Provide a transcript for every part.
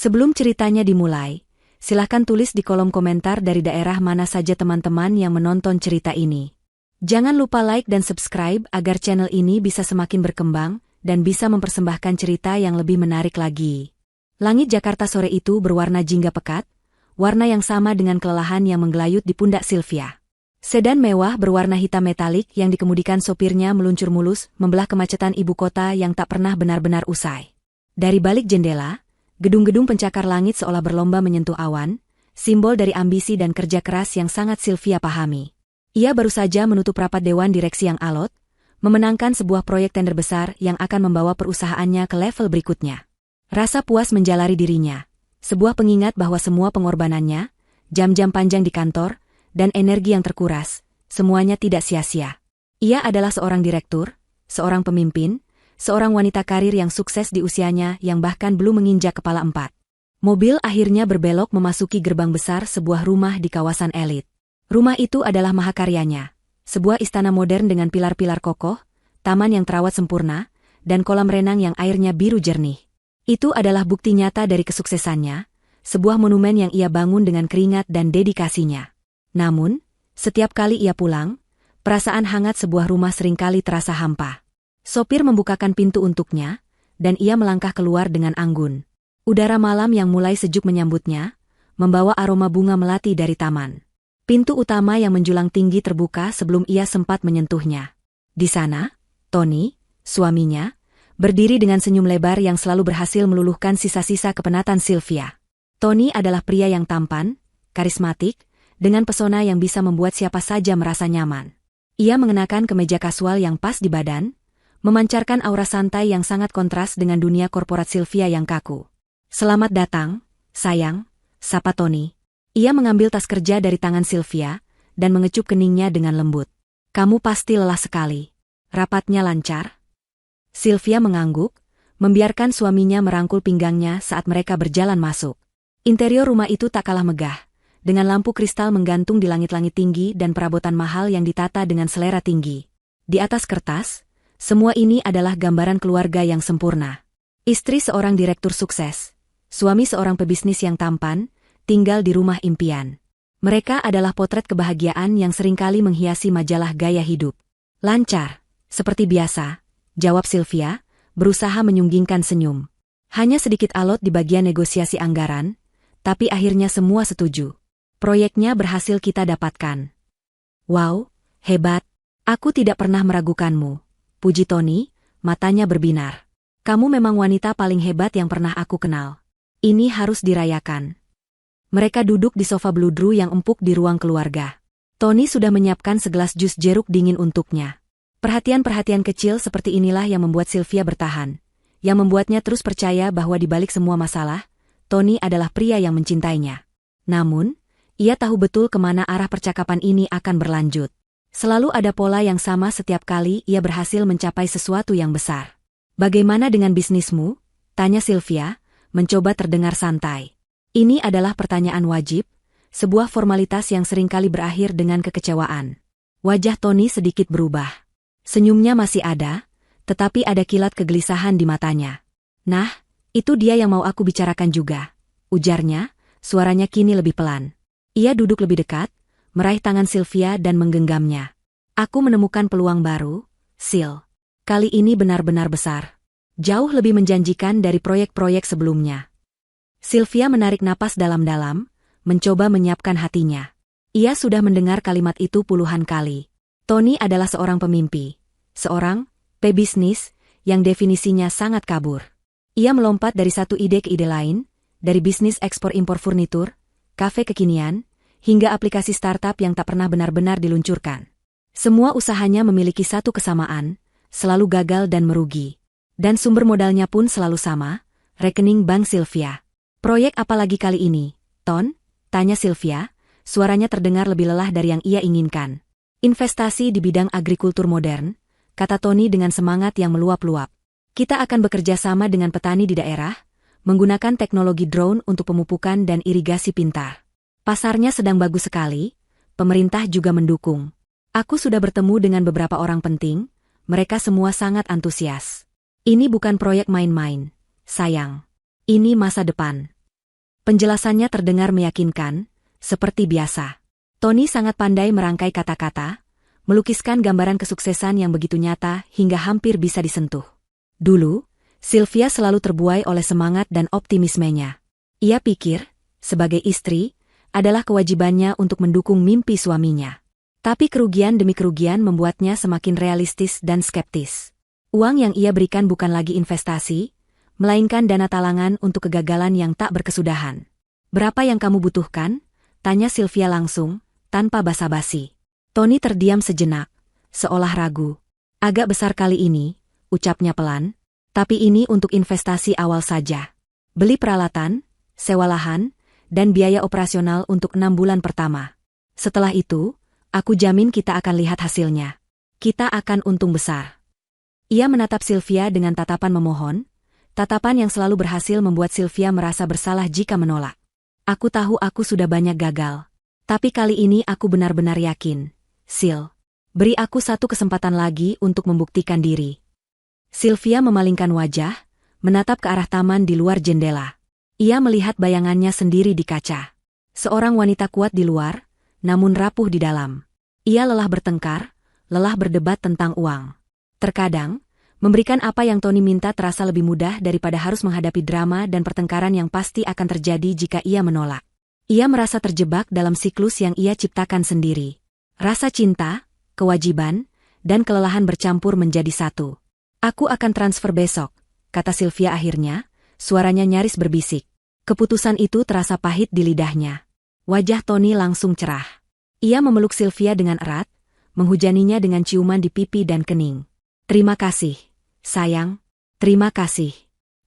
Sebelum ceritanya dimulai, silahkan tulis di kolom komentar dari daerah mana saja teman-teman yang menonton cerita ini. Jangan lupa like dan subscribe agar channel ini bisa semakin berkembang dan bisa mempersembahkan cerita yang lebih menarik lagi. Langit Jakarta sore itu berwarna jingga pekat, warna yang sama dengan kelelahan yang menggelayut di pundak Sylvia. Sedan mewah berwarna hitam metalik yang dikemudikan sopirnya meluncur mulus membelah kemacetan ibu kota yang tak pernah benar-benar usai. Dari balik jendela, gedung-gedung pencakar langit seolah berlomba menyentuh awan, simbol dari ambisi dan kerja keras yang sangat Sylvia pahami. Ia baru saja menutup rapat dewan direksi yang alot, memenangkan sebuah proyek tender besar yang akan membawa perusahaannya ke level berikutnya. Rasa puas menjalari dirinya, sebuah pengingat bahwa semua pengorbanannya, jam-jam panjang di kantor, dan energi yang terkuras, semuanya tidak sia-sia. Ia adalah seorang direktur, seorang pemimpin, seorang wanita karir yang sukses di usianya yang bahkan belum menginjak kepala 4. Mobil akhirnya berbelok memasuki gerbang besar sebuah rumah di kawasan elit. Rumah itu adalah mahakaryanya, sebuah istana modern dengan pilar-pilar kokoh, taman yang terawat sempurna, dan kolam renang yang airnya biru jernih. Itu adalah bukti nyata dari kesuksesannya, sebuah monumen yang ia bangun dengan keringat dan dedikasinya. Namun, setiap kali ia pulang, perasaan hangat sebuah rumah seringkali terasa hampa. Sopir membukakan pintu untuknya, dan ia melangkah keluar dengan anggun. Udara malam yang mulai sejuk menyambutnya, membawa aroma bunga melati dari taman. Pintu utama yang menjulang tinggi terbuka sebelum ia sempat menyentuhnya. Di sana, Tony, suaminya, berdiri dengan senyum lebar yang selalu berhasil meluluhkan sisa-sisa kepenatan Sylvia. Tony adalah pria yang tampan, karismatik, dengan pesona yang bisa membuat siapa saja merasa nyaman. Ia mengenakan kemeja kasual yang pas di badan, memancarkan aura santai yang sangat kontras dengan dunia korporat Sylvia yang kaku. "Selamat datang, sayang," sapa Tony. Ia mengambil tas kerja dari tangan Sylvia, dan mengecup keningnya dengan lembut. "Kamu pasti lelah sekali. Rapatnya lancar?" Sylvia mengangguk, membiarkan suaminya merangkul pinggangnya saat mereka berjalan masuk. Interior rumah itu tak kalah megah, dengan lampu kristal menggantung di langit-langit tinggi dan perabotan mahal yang ditata dengan selera tinggi. Di atas kertas, semua ini adalah gambaran keluarga yang sempurna. Istri seorang direktur sukses, suami seorang pebisnis yang tampan, tinggal di rumah impian. Mereka adalah potret kebahagiaan yang seringkali menghiasi majalah gaya hidup. "Lancar, seperti biasa," jawab Sylvia, berusaha menyunggingkan senyum. Hanya sedikit alot di bagian negosiasi anggaran, tapi akhirnya semua setuju. "Proyeknya berhasil kita dapatkan." "Wow, hebat. Aku tidak pernah meragukanmu," puji Tony, matanya berbinar. "Kamu memang wanita paling hebat yang pernah aku kenal. Ini harus dirayakan." Mereka duduk di sofa bludru yang empuk di ruang keluarga. Tony sudah menyiapkan segelas jus jeruk dingin untuknya. Perhatian-perhatian kecil seperti inilah yang membuat Sylvia bertahan, yang membuatnya terus percaya bahwa di balik semua masalah, Tony adalah pria yang mencintainya. Namun, ia tahu betul kemana arah percakapan ini akan berlanjut. Selalu ada pola yang sama setiap kali ia berhasil mencapai sesuatu yang besar. "Bagaimana dengan bisnismu?" tanya Sylvia, mencoba terdengar santai. Ini adalah pertanyaan wajib, sebuah formalitas yang seringkali berakhir dengan kekecewaan. Wajah Tony sedikit berubah. Senyumnya masih ada, tetapi ada kilat kegelisahan di matanya. "Nah, itu dia yang mau aku bicarakan juga," ujarnya, suaranya kini lebih pelan. Ia duduk lebih dekat, meraih tangan Sylvia dan menggenggamnya. "Aku menemukan peluang baru, Sil. Kali ini benar-benar besar. Jauh lebih menjanjikan dari proyek-proyek sebelumnya." Sylvia menarik napas dalam-dalam, mencoba menyiapkan hatinya. Ia sudah mendengar kalimat itu puluhan kali. Tony adalah seorang pemimpi, seorang pebisnis yang definisinya sangat kabur. Ia melompat dari satu ide ke ide lain, dari bisnis ekspor-impor furnitur, kafe kekinian, hingga aplikasi startup yang tak pernah benar-benar diluncurkan. Semua usahanya memiliki satu kesamaan, selalu gagal dan merugi. Dan sumber modalnya pun selalu sama, rekening bank Sylvia. "Proyek apa lagi kali ini, Ton?" tanya Sylvia, suaranya terdengar lebih lelah dari yang ia inginkan. "Investasi di bidang agrikultur modern," kata Tony dengan semangat yang meluap-luap. "Kita akan bekerja sama dengan petani di daerah, menggunakan teknologi drone untuk pemupukan dan irigasi pintar. Pasarnya sedang bagus sekali, pemerintah juga mendukung. Aku sudah bertemu dengan beberapa orang penting, mereka semua sangat antusias. Ini bukan proyek main-main, sayang. Ini masa depan." Penjelasannya terdengar meyakinkan, seperti biasa. Tony sangat pandai merangkai kata-kata, melukiskan gambaran kesuksesan yang begitu nyata hingga hampir bisa disentuh. Dulu, Sylvia selalu terbuai oleh semangat dan optimismenya. Ia pikir, sebagai istri, adalah kewajibannya untuk mendukung mimpi suaminya. Tapi kerugian demi kerugian membuatnya semakin realistis dan skeptis. Uang yang ia berikan bukan lagi investasi, melainkan dana talangan untuk kegagalan yang tak berkesudahan. "Berapa yang kamu butuhkan?" tanya Sylvia langsung, tanpa basa-basi. Tony terdiam sejenak, seolah ragu. "Agak besar kali ini," ucapnya pelan, "tapi ini untuk investasi awal saja. Beli peralatan, sewa lahan, dan biaya operasional untuk 6 bulan pertama. Setelah itu, aku jamin kita akan lihat hasilnya. Kita akan untung besar." Ia menatap Sylvia dengan tatapan memohon, tatapan yang selalu berhasil membuat Sylvia merasa bersalah jika menolak. "Aku tahu aku sudah banyak gagal. Tapi kali ini aku benar-benar yakin. Sil, beri aku satu kesempatan lagi untuk membuktikan diri." Sylvia memalingkan wajah, menatap ke arah taman di luar jendela. Ia melihat bayangannya sendiri di kaca. Seorang wanita kuat di luar, namun rapuh di dalam. Ia lelah bertengkar, lelah berdebat tentang uang. Terkadang, memberikan apa yang Tony minta terasa lebih mudah daripada harus menghadapi drama dan pertengkaran yang pasti akan terjadi jika ia menolak. Ia merasa terjebak dalam siklus yang ia ciptakan sendiri. Rasa cinta, kewajiban, dan kelelahan bercampur menjadi satu. "Aku akan transfer besok," kata Sylvia akhirnya, suaranya nyaris berbisik. Keputusan itu terasa pahit di lidahnya. Wajah Tony langsung cerah. Ia memeluk Sylvia dengan erat, menghujaninya dengan ciuman di pipi dan kening. "Terima kasih, sayang. Terima kasih.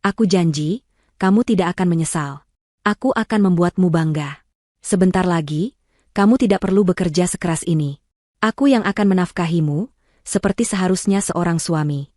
Aku janji, kamu tidak akan menyesal. Aku akan membuatmu bangga. Sebentar lagi, kamu tidak perlu bekerja sekeras ini. Aku yang akan menafkahimu, seperti seharusnya seorang suami."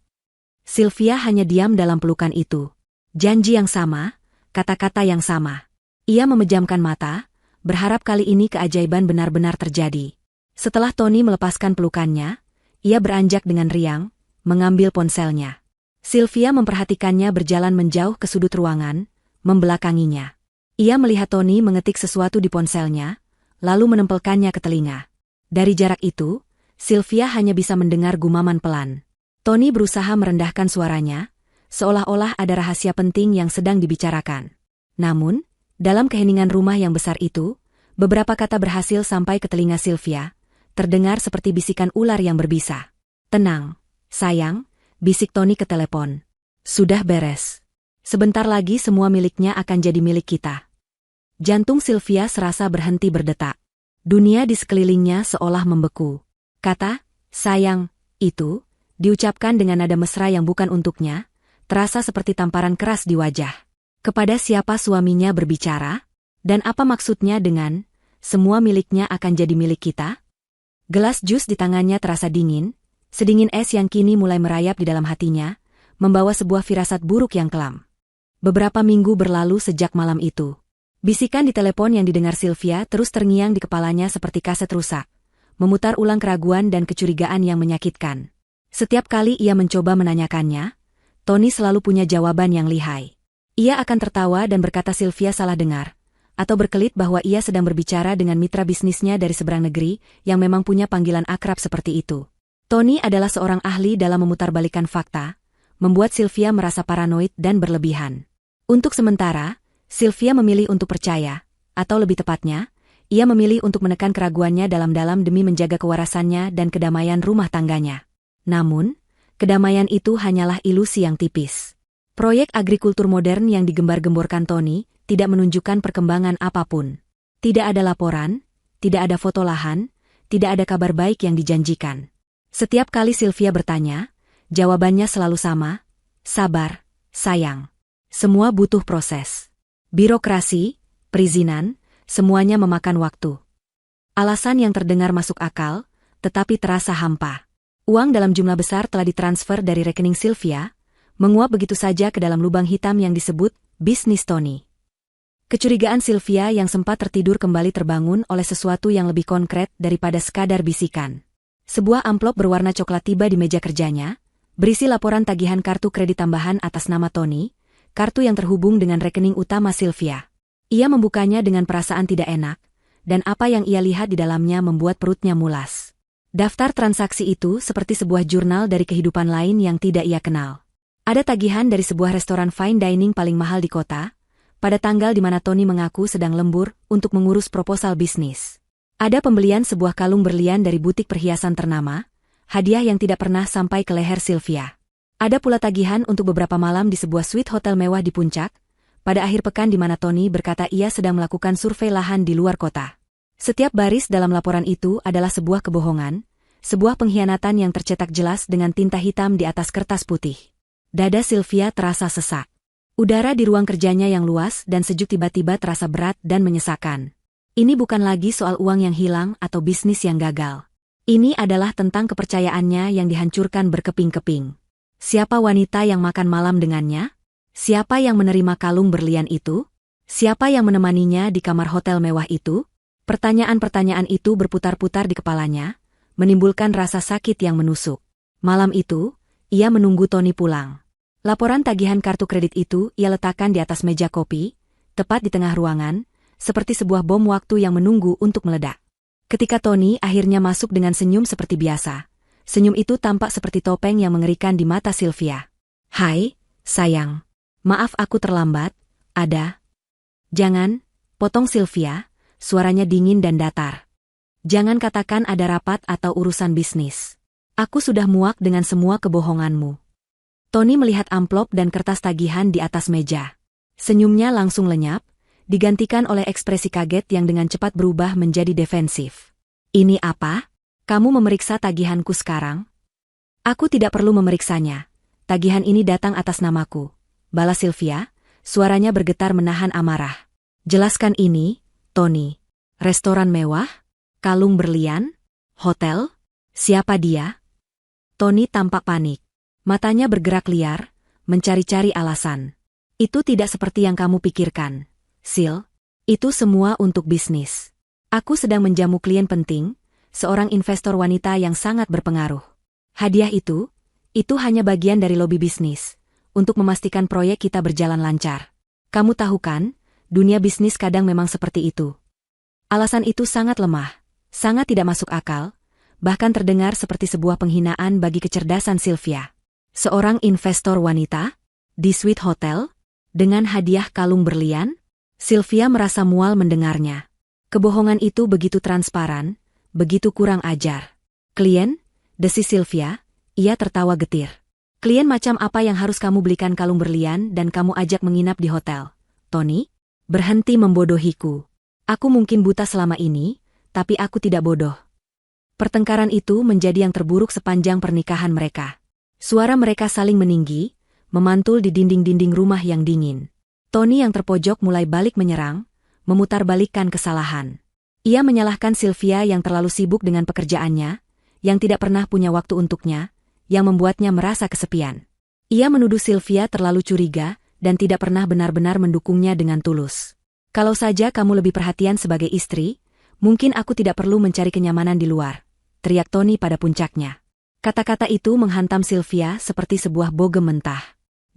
Sylvia hanya diam dalam pelukan itu. Janji yang sama, kata-kata yang sama. Ia memejamkan mata, berharap kali ini keajaiban benar-benar terjadi. Setelah Tony melepaskan pelukannya, ia beranjak dengan riang, mengambil ponselnya. Sylvia memperhatikannya berjalan menjauh ke sudut ruangan, membelakanginya. Ia melihat Tony mengetik sesuatu di ponselnya, lalu menempelkannya ke telinga. Dari jarak itu, Sylvia hanya bisa mendengar gumaman pelan. Tony berusaha merendahkan suaranya, seolah-olah ada rahasia penting yang sedang dibicarakan. Namun, dalam keheningan rumah yang besar itu, beberapa kata berhasil sampai ke telinga Sylvia, terdengar seperti bisikan ular yang berbisa. "Tenang, sayang," bisik Tony ke telepon. "Sudah beres. Sebentar lagi semua miliknya akan jadi milik kita." Jantung Sylvia serasa berhenti berdetak. Dunia di sekelilingnya seolah membeku. Kata, "sayang," itu, diucapkan dengan nada mesra yang bukan untuknya, terasa seperti tamparan keras di wajah. Kepada siapa suaminya berbicara? Dan apa maksudnya dengan, "semua miliknya akan jadi milik kita"? Gelas jus di tangannya terasa dingin, sedingin es yang kini mulai merayap di dalam hatinya, membawa sebuah firasat buruk yang kelam. Beberapa minggu berlalu sejak malam itu. Bisikan di telepon yang didengar Sylvia terus terngiang di kepalanya seperti kaset rusak, memutar ulang keraguan dan kecurigaan yang menyakitkan. Setiap kali ia mencoba menanyakannya, Tony selalu punya jawaban yang lihai. Ia akan tertawa dan berkata Sylvia salah dengar, atau berkelit bahwa ia sedang berbicara dengan mitra bisnisnya dari seberang negeri yang memang punya panggilan akrab seperti itu. Tony adalah seorang ahli dalam memutarbalikkan fakta, membuat Sylvia merasa paranoid dan berlebihan. Untuk sementara, Sylvia memilih untuk percaya, atau lebih tepatnya, ia memilih untuk menekan keraguannya dalam-dalam demi menjaga kewarasannya dan kedamaian rumah tangganya. Namun, kedamaian itu hanyalah ilusi yang tipis. Proyek agrikultur modern yang digembar-gemborkan Tony tidak menunjukkan perkembangan apapun. Tidak ada laporan, tidak ada foto lahan, tidak ada kabar baik yang dijanjikan. Setiap kali Sylvia bertanya, jawabannya selalu sama, "Sabar, sayang. Semua butuh proses. Birokrasi, perizinan, semuanya memakan waktu." Alasan yang terdengar masuk akal, tetapi terasa hampa. Uang dalam jumlah besar telah ditransfer dari rekening Sylvia, menguap begitu saja ke dalam lubang hitam yang disebut bisnis Tony. Kecurigaan Sylvia yang sempat tertidur kembali terbangun oleh sesuatu yang lebih konkret daripada sekadar bisikan. Sebuah amplop berwarna coklat tiba di meja kerjanya, berisi laporan tagihan kartu kredit tambahan atas nama Tony, kartu yang terhubung dengan rekening utama Sylvia. Ia membukanya dengan perasaan tidak enak, dan apa yang ia lihat di dalamnya membuat perutnya mulas. Daftar transaksi itu seperti sebuah jurnal dari kehidupan lain yang tidak ia kenal. Ada tagihan dari sebuah restoran fine dining paling mahal di kota, pada tanggal di mana Tony mengaku sedang lembur untuk mengurus proposal bisnis. Ada pembelian sebuah kalung berlian dari butik perhiasan ternama, hadiah yang tidak pernah sampai ke leher Sylvia. Ada pula tagihan untuk beberapa malam di sebuah suite hotel mewah di puncak, pada akhir pekan di mana Tony berkata ia sedang melakukan survei lahan di luar kota. Setiap baris dalam laporan itu adalah sebuah kebohongan, sebuah pengkhianatan yang tercetak jelas dengan tinta hitam di atas kertas putih. Dada Sylvia terasa sesak. Udara di ruang kerjanya yang luas dan sejuk tiba-tiba terasa berat dan menyesakan. Ini bukan lagi soal uang yang hilang atau bisnis yang gagal. Ini adalah tentang kepercayaannya yang dihancurkan berkeping-keping. Siapa wanita yang makan malam dengannya? Siapa yang menerima kalung berlian itu? Siapa yang menemaninya di kamar hotel mewah itu? Pertanyaan-pertanyaan itu berputar-putar di kepalanya, menimbulkan rasa sakit yang menusuk. Malam itu, ia menunggu Tony pulang. Laporan tagihan kartu kredit itu ia letakkan di atas meja kopi, tepat di tengah ruangan, seperti sebuah bom waktu yang menunggu untuk meledak. Ketika Tony akhirnya masuk dengan senyum seperti biasa, senyum itu tampak seperti topeng yang mengerikan di mata Sylvia. "Hai, sayang. Maaf aku terlambat, ada?" "Jangan," potong Sylvia, suaranya dingin dan datar. "Jangan katakan ada rapat atau urusan bisnis. Aku sudah muak dengan semua kebohonganmu." Tony melihat amplop dan kertas tagihan di atas meja. Senyumnya langsung lenyap, digantikan oleh ekspresi kaget yang dengan cepat berubah menjadi defensif. "Ini apa? Kamu memeriksa tagihanku sekarang?" "Aku tidak perlu memeriksanya. Tagihan ini datang atas namaku," balas Sylvia, suaranya bergetar menahan amarah. "Jelaskan ini, Tony. Restoran mewah? Kalung berlian? Hotel? Siapa dia?" Tony tampak panik. Matanya bergerak liar, mencari-cari alasan. "Itu tidak seperti yang kamu pikirkan, Sil. Itu semua untuk bisnis. Aku sedang menjamu klien penting, seorang investor wanita yang sangat berpengaruh. Hadiah itu hanya bagian dari lobi bisnis, untuk memastikan proyek kita berjalan lancar. Kamu tahu kan, dunia bisnis kadang memang seperti itu." Alasan itu sangat lemah, sangat tidak masuk akal, bahkan terdengar seperti sebuah penghinaan bagi kecerdasan Sylvia. Seorang investor wanita? Di suite hotel? Dengan hadiah kalung berlian? Sylvia merasa mual mendengarnya. Kebohongan itu begitu transparan, begitu kurang ajar. "Klien?" desis Sylvia, ia tertawa getir. "Klien macam apa yang harus kamu belikan kalung berlian dan kamu ajak menginap di hotel, Tony? Berhenti membodohiku. Aku mungkin buta selama ini, tapi aku tidak bodoh." Pertengkaran itu menjadi yang terburuk sepanjang pernikahan mereka. Suara mereka saling meninggi, memantul di dinding-dinding rumah yang dingin. Tony yang terpojok mulai balik menyerang, memutarbalikkan kesalahan. Ia menyalahkan Sylvia yang terlalu sibuk dengan pekerjaannya, yang tidak pernah punya waktu untuknya, yang membuatnya merasa kesepian. Ia menuduh Sylvia terlalu curiga dan tidak pernah benar-benar mendukungnya dengan tulus. "Kalau saja kamu lebih perhatian sebagai istri, mungkin aku tidak perlu mencari kenyamanan di luar," teriak Tony pada puncaknya. Kata-kata itu menghantam Sylvia seperti sebuah bogem mentah.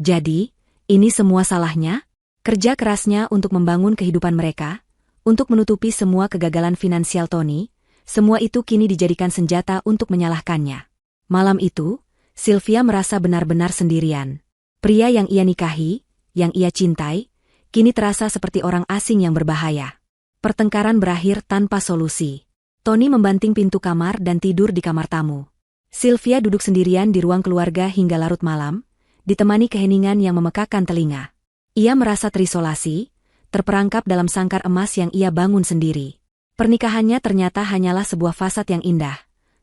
Jadi, ini semua salahnya? Kerja kerasnya untuk membangun kehidupan mereka, untuk menutupi semua kegagalan finansial Tony, semua itu kini dijadikan senjata untuk menyalahkannya. Malam itu, Sylvia merasa benar-benar sendirian. Pria yang ia nikahi, yang ia cintai, kini terasa seperti orang asing yang berbahaya. Pertengkaran berakhir tanpa solusi. Tony membanting pintu kamar dan tidur di kamar tamu. Sylvia duduk sendirian di ruang keluarga hingga larut malam, ditemani keheningan yang memekakan telinga. Ia merasa terisolasi, terperangkap dalam sangkar emas yang ia bangun sendiri. Pernikahannya ternyata hanyalah sebuah fasad yang indah,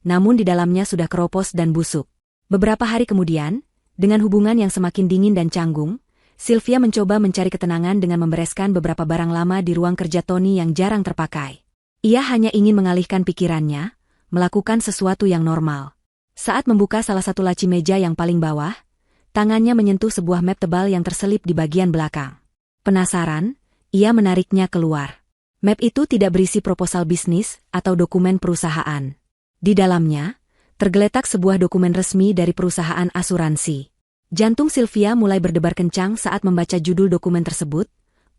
namun di dalamnya sudah keropos dan busuk. Beberapa hari kemudian, dengan hubungan yang semakin dingin dan canggung, Sylvia mencoba mencari ketenangan dengan membereskan beberapa barang lama di ruang kerja Tony yang jarang terpakai. Ia hanya ingin mengalihkan pikirannya, melakukan sesuatu yang normal. Saat membuka salah satu laci meja yang paling bawah, tangannya menyentuh sebuah map tebal yang terselip di bagian belakang. Penasaran, ia menariknya keluar. Map itu tidak berisi proposal bisnis atau dokumen perusahaan. Di dalamnya, tergeletak sebuah dokumen resmi dari perusahaan asuransi. Jantung Sylvia mulai berdebar kencang saat membaca judul dokumen tersebut,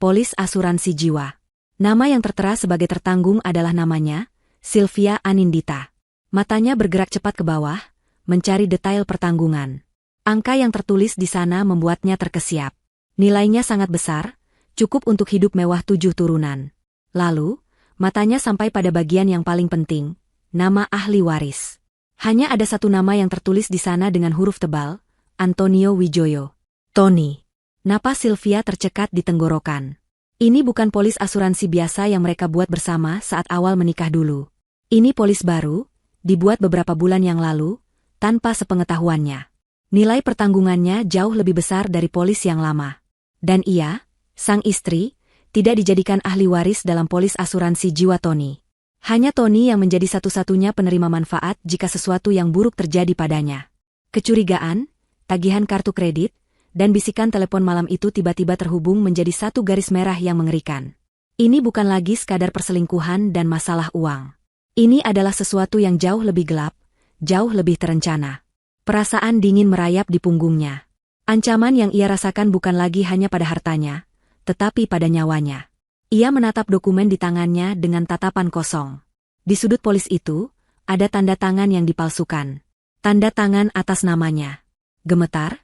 polis asuransi jiwa. Nama yang tertera sebagai tertanggung adalah namanya, Sylvia Anindita. Matanya bergerak cepat ke bawah, mencari detail pertanggungan. Angka yang tertulis di sana membuatnya terkesiap. Nilainya sangat besar, cukup untuk hidup mewah 7 turunan. Lalu, matanya sampai pada bagian yang paling penting, nama ahli waris. Hanya ada satu nama yang tertulis di sana dengan huruf tebal, Antonio Wijoyo. Tony. Napas Sylvia tercekat di tenggorokan. Ini bukan polis asuransi biasa yang mereka buat bersama saat awal menikah dulu. Ini polis baru, dibuat beberapa bulan yang lalu, tanpa sepengetahuannya. Nilai pertanggungannya jauh lebih besar dari polis yang lama. Dan ia, sang istri, tidak dijadikan ahli waris dalam polis asuransi jiwa Tony. Hanya Tony yang menjadi satu-satunya penerima manfaat jika sesuatu yang buruk terjadi padanya. Kecurigaan, tagihan kartu kredit, dan bisikan telepon malam itu tiba-tiba terhubung menjadi satu garis merah yang mengerikan. Ini bukan lagi sekadar perselingkuhan dan masalah uang. Ini adalah sesuatu yang jauh lebih gelap, jauh lebih terencana. Perasaan dingin merayap di punggungnya. Ancaman yang ia rasakan bukan lagi hanya pada hartanya, tetapi pada nyawanya. Ia menatap dokumen di tangannya dengan tatapan kosong. Di sudut polis itu, ada tanda tangan yang dipalsukan. Tanda tangan atas namanya. Gemetar,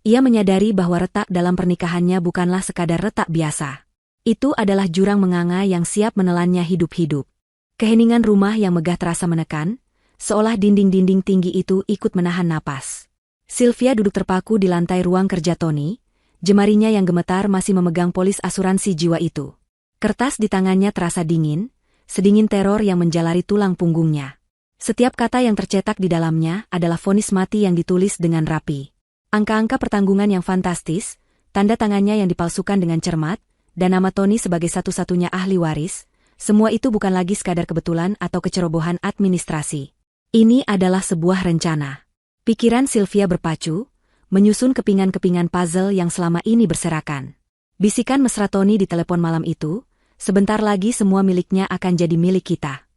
ia menyadari bahwa retak dalam pernikahannya bukanlah sekadar retak biasa. Itu adalah jurang menganga yang siap menelannya hidup-hidup. Keheningan rumah yang megah terasa menekan, seolah dinding-dinding tinggi itu ikut menahan napas. Sylvia duduk terpaku di lantai ruang kerja Tony, jemarinya yang gemetar masih memegang polis asuransi jiwa itu. Kertas di tangannya terasa dingin, sedingin teror yang menjalari tulang punggungnya. Setiap kata yang tercetak di dalamnya adalah vonis mati yang ditulis dengan rapi. Angka-angka pertanggungan yang fantastis, tanda tangannya yang dipalsukan dengan cermat, dan nama Tony sebagai satu-satunya ahli waris, semua itu bukan lagi sekadar kebetulan atau kecerobohan administrasi. Ini adalah sebuah rencana. Pikiran Sylvia berpacu, menyusun kepingan-kepingan puzzle yang selama ini berserakan. Bisikan mesra Tony di telepon malam itu, sebentar lagi semua miliknya akan jadi milik kita.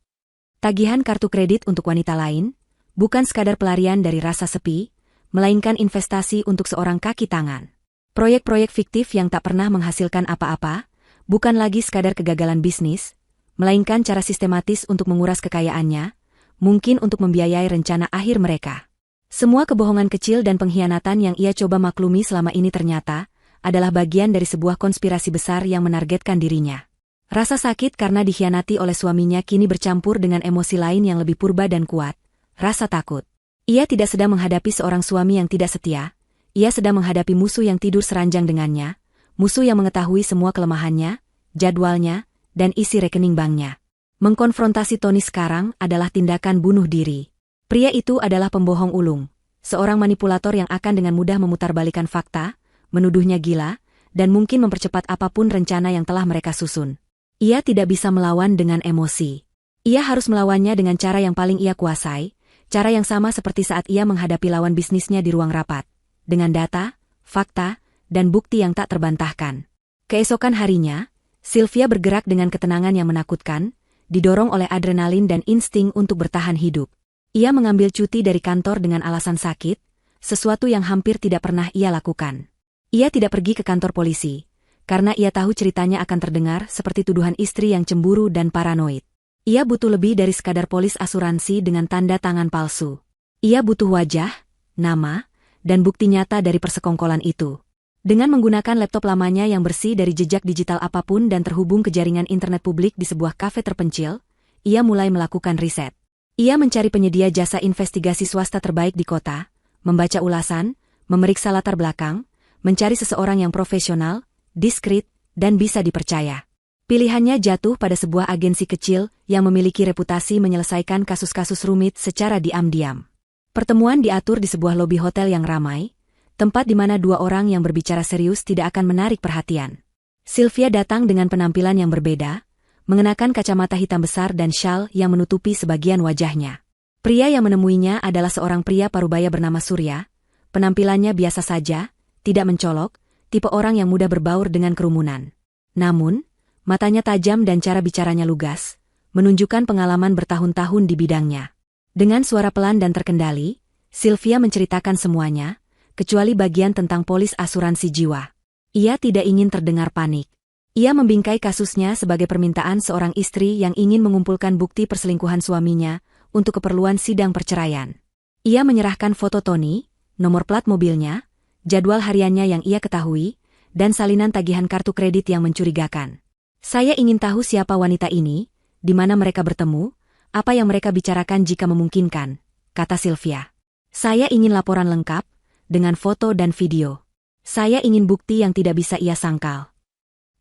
Tagihan kartu kredit untuk wanita lain, bukan sekadar pelarian dari rasa sepi, melainkan investasi untuk seorang kaki tangan. Proyek-proyek fiktif yang tak pernah menghasilkan apa-apa, bukan lagi sekadar kegagalan bisnis, melainkan cara sistematis untuk menguras kekayaannya, mungkin untuk membiayai rencana akhir mereka. Semua kebohongan kecil dan pengkhianatan yang ia coba maklumi selama ini ternyata adalah bagian dari sebuah konspirasi besar yang menargetkan dirinya. Rasa sakit karena dikhianati oleh suaminya kini bercampur dengan emosi lain yang lebih purba dan kuat, rasa takut. Ia tidak sedang menghadapi seorang suami yang tidak setia, ia sedang menghadapi musuh yang tidur seranjang dengannya, musuh yang mengetahui semua kelemahannya, jadwalnya, dan isi rekening banknya. Mengkonfrontasi Tony sekarang adalah tindakan bunuh diri. Pria itu adalah pembohong ulung, seorang manipulator yang akan dengan mudah memutarbalikkan fakta, menuduhnya gila, dan mungkin mempercepat apapun rencana yang telah mereka susun. Ia tidak bisa melawan dengan emosi. Ia harus melawannya dengan cara yang paling ia kuasai, cara yang sama seperti saat ia menghadapi lawan bisnisnya di ruang rapat, dengan data, fakta, dan bukti yang tak terbantahkan. Keesokan harinya, Sylvia bergerak dengan ketenangan yang menakutkan, didorong oleh adrenalin dan insting untuk bertahan hidup. Ia mengambil cuti dari kantor dengan alasan sakit, sesuatu yang hampir tidak pernah ia lakukan. Ia tidak pergi ke kantor polisi, karena ia tahu ceritanya akan terdengar seperti tuduhan istri yang cemburu dan paranoid. Ia butuh lebih dari sekadar polis asuransi dengan tanda tangan palsu. Ia butuh wajah, nama, dan bukti nyata dari persekongkolan itu. Dengan menggunakan laptop lamanya yang bersih dari jejak digital apapun dan terhubung ke jaringan internet publik di sebuah kafe terpencil, ia mulai melakukan riset. Ia mencari penyedia jasa investigasi swasta terbaik di kota, membaca ulasan, memeriksa latar belakang, mencari seseorang yang profesional, diskret, dan bisa dipercaya. Pilihannya jatuh pada sebuah agensi kecil yang memiliki reputasi menyelesaikan kasus-kasus rumit secara diam-diam. Pertemuan diatur di sebuah lobi hotel yang ramai, tempat di mana dua orang yang berbicara serius tidak akan menarik perhatian. Sylvia datang dengan penampilan yang berbeda, mengenakan kacamata hitam besar dan syal yang menutupi sebagian wajahnya. Pria yang menemuinya adalah seorang pria parubaya bernama Surya, penampilannya biasa saja, tidak mencolok, tipe orang yang mudah berbaur dengan kerumunan. Namun, matanya tajam dan cara bicaranya lugas, menunjukkan pengalaman bertahun-tahun di bidangnya. Dengan suara pelan dan terkendali, Sylvia menceritakan semuanya, kecuali bagian tentang polis asuransi jiwa. Ia tidak ingin terdengar panik. Ia membingkai kasusnya sebagai permintaan seorang istri yang ingin mengumpulkan bukti perselingkuhan suaminya untuk keperluan sidang perceraian. Ia menyerahkan foto Tony, nomor plat mobilnya, jadwal hariannya yang ia ketahui, dan salinan tagihan kartu kredit yang mencurigakan. Saya ingin tahu siapa wanita ini, di mana mereka bertemu, apa yang mereka bicarakan jika memungkinkan, kata Sylvia. Saya ingin laporan lengkap, dengan foto dan video. Saya ingin bukti yang tidak bisa ia sangkal.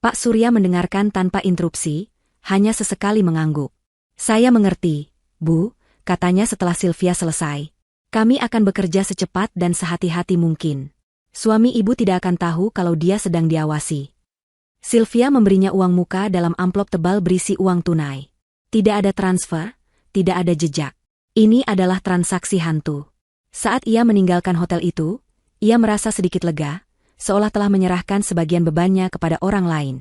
Pak Surya mendengarkan tanpa interupsi, hanya sesekali mengangguk. Saya mengerti, Bu, katanya setelah Sylvia selesai. Kami akan bekerja secepat dan sehati-hati mungkin. Suami ibu tidak akan tahu kalau dia sedang diawasi. Sylvia memberinya uang muka dalam amplop tebal berisi uang tunai. Tidak ada transfer, tidak ada jejak. Ini adalah transaksi hantu. Saat ia meninggalkan hotel itu, ia merasa sedikit lega, seolah telah menyerahkan sebagian bebannya kepada orang lain.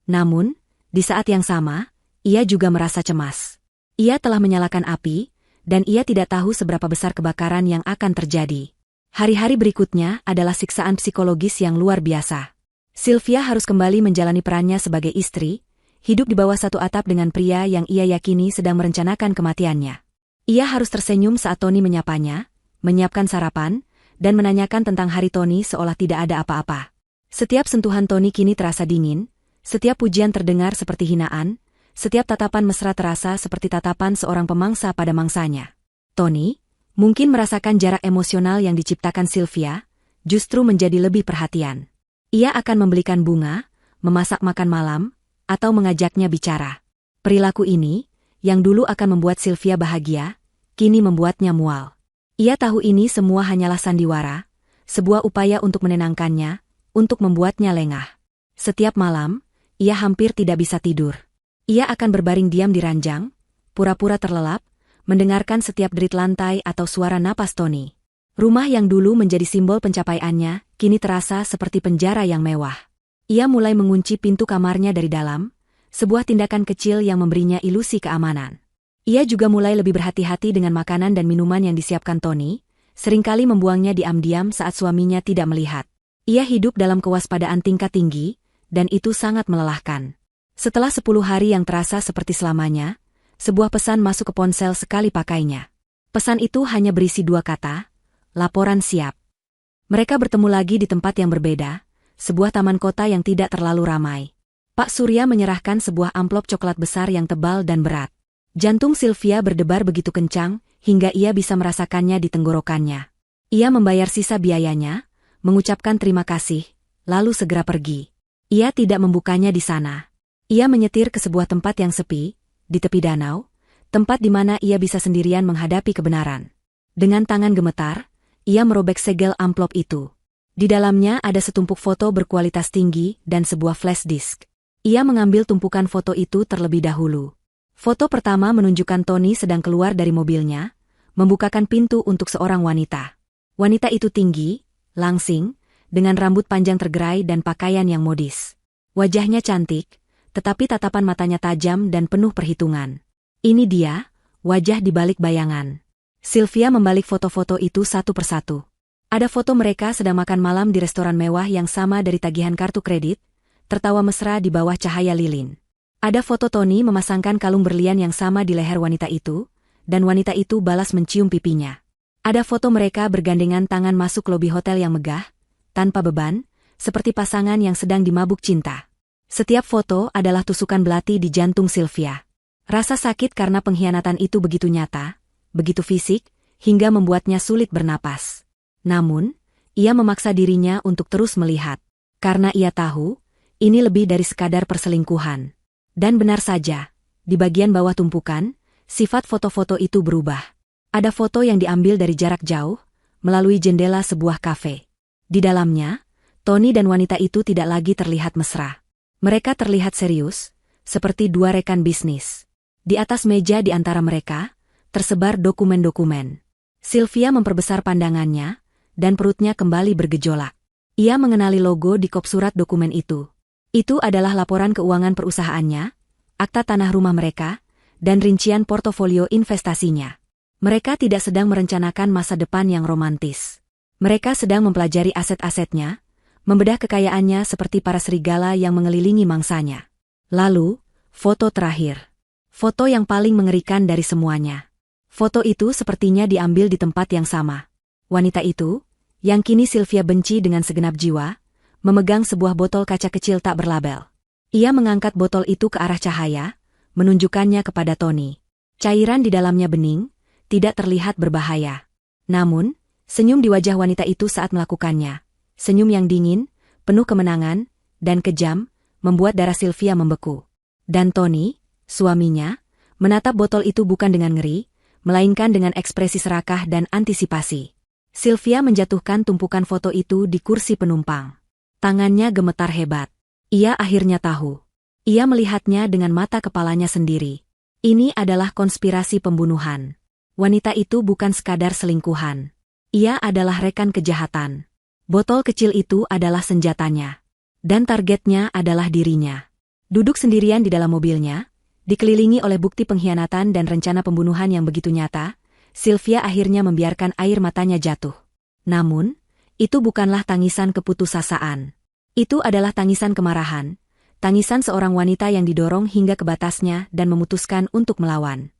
Namun, di saat yang sama, ia juga merasa cemas. Ia telah menyalakan api, dan ia tidak tahu seberapa besar kebakaran yang akan terjadi. Hari-hari berikutnya adalah siksaan psikologis yang luar biasa. Sylvia harus kembali menjalani perannya sebagai istri, hidup di bawah satu atap dengan pria yang ia yakini sedang merencanakan kematiannya. Ia harus tersenyum saat Tony menyapanya, menyiapkan sarapan, dan menanyakan tentang hari Tony seolah tidak ada apa-apa. Setiap sentuhan Tony kini terasa dingin, setiap pujian terdengar seperti hinaan, setiap tatapan mesra terasa seperti tatapan seorang pemangsa pada mangsanya. Tony, mungkin merasakan jarak emosional yang diciptakan Sylvia, justru menjadi lebih perhatian. Ia akan membelikan bunga, memasak makan malam, atau mengajaknya bicara. Perilaku ini, yang dulu akan membuat Sylvia bahagia, kini membuatnya mual. Ia tahu ini semua hanyalah sandiwara, sebuah upaya untuk menenangkannya, untuk membuatnya lengah. Setiap malam, ia hampir tidak bisa tidur. Ia akan berbaring diam di ranjang, pura-pura terlelap, mendengarkan setiap derit lantai atau suara napas Tony. Rumah yang dulu menjadi simbol pencapaiannya, kini terasa seperti penjara yang mewah. Ia mulai mengunci pintu kamarnya dari dalam, sebuah tindakan kecil yang memberinya ilusi keamanan. Ia juga mulai lebih berhati-hati dengan makanan dan minuman yang disiapkan Tony, seringkali membuangnya diam-diam saat suaminya tidak melihat. Ia hidup dalam kewaspadaan tingkat tinggi, dan itu sangat melelahkan. Setelah 10 hari yang terasa seperti selamanya, sebuah pesan masuk ke ponsel sekali pakainya. Pesan itu hanya berisi 2 kata, laporan siap. Mereka bertemu lagi di tempat yang berbeda, sebuah taman kota yang tidak terlalu ramai. Pak Surya menyerahkan sebuah amplop coklat besar yang tebal dan berat. Jantung Sylvia berdebar begitu kencang, hingga ia bisa merasakannya di tenggorokannya. Ia membayar sisa biayanya, mengucapkan terima kasih, lalu segera pergi. Ia tidak membukanya di sana. Ia menyetir ke sebuah tempat yang sepi, di tepi danau, tempat di mana ia bisa sendirian menghadapi kebenaran. Dengan tangan gemetar, ia merobek segel amplop itu. Di dalamnya ada setumpuk foto berkualitas tinggi dan sebuah flash disk. Ia mengambil tumpukan foto itu terlebih dahulu. Foto pertama menunjukkan Tony sedang keluar dari mobilnya, membukakan pintu untuk seorang wanita. Wanita itu tinggi, langsing, dengan rambut panjang tergerai dan pakaian yang modis. Wajahnya cantik, tetapi tatapan matanya tajam dan penuh perhitungan. Ini dia, wajah di balik bayangan. Sylvia membalik foto-foto itu satu persatu. Ada foto mereka sedang makan malam di restoran mewah yang sama dari tagihan kartu kredit, tertawa mesra di bawah cahaya lilin. Ada foto Tony memasangkan kalung berlian yang sama di leher wanita itu, dan wanita itu balas mencium pipinya. Ada foto mereka bergandengan tangan masuk lobi hotel yang megah, tanpa beban, seperti pasangan yang sedang dimabuk cinta. Setiap foto adalah tusukan belati di jantung Sylvia. Rasa sakit karena pengkhianatan itu begitu nyata, begitu fisik, hingga membuatnya sulit bernapas. Namun, ia memaksa dirinya untuk terus melihat. Karena ia tahu, ini lebih dari sekadar perselingkuhan. Dan benar saja, di bagian bawah tumpukan, sifat foto-foto itu berubah. Ada foto yang diambil dari jarak jauh, melalui jendela sebuah kafe. Di dalamnya, Tony dan wanita itu tidak lagi terlihat mesra. Mereka terlihat serius, seperti 2 rekan bisnis. Di atas meja di antara mereka, tersebar dokumen-dokumen. Sylvia memperbesar pandangannya, dan perutnya kembali bergejolak. Ia mengenali logo di kop surat dokumen itu. Itu adalah laporan keuangan perusahaannya, akta tanah rumah mereka, dan rincian portofolio investasinya. Mereka tidak sedang merencanakan masa depan yang romantis. Mereka sedang mempelajari aset-asetnya, membedah kekayaannya seperti para serigala yang mengelilingi mangsanya. Lalu, foto terakhir. Foto yang paling mengerikan dari semuanya. Foto itu sepertinya diambil di tempat yang sama. Wanita itu, yang kini Sylvia benci dengan segenap jiwa, memegang sebuah botol kaca kecil tak berlabel. Ia mengangkat botol itu ke arah cahaya, menunjukkannya kepada Tony. Cairan di dalamnya bening, tidak terlihat berbahaya. Namun, senyum di wajah wanita itu saat melakukannya. Senyum yang dingin, penuh kemenangan, dan kejam, membuat darah Sylvia membeku. Dan Tony, suaminya, menatap botol itu bukan dengan ngeri, melainkan dengan ekspresi serakah dan antisipasi. Sylvia menjatuhkan tumpukan foto itu di kursi penumpang. Tangannya gemetar hebat. Ia akhirnya tahu. Ia melihatnya dengan mata kepalanya sendiri. Ini adalah konspirasi pembunuhan. Wanita itu bukan sekadar selingkuhan. Ia adalah rekan kejahatan. Botol kecil itu adalah senjatanya. Dan targetnya adalah dirinya. Duduk sendirian di dalam mobilnya, dikelilingi oleh bukti pengkhianatan dan rencana pembunuhan yang begitu nyata, Sylvia akhirnya membiarkan air matanya jatuh. Namun, itu bukanlah tangisan keputusasaan. Itu adalah tangisan kemarahan, tangisan seorang wanita yang didorong hingga ke batasnya dan memutuskan untuk melawan.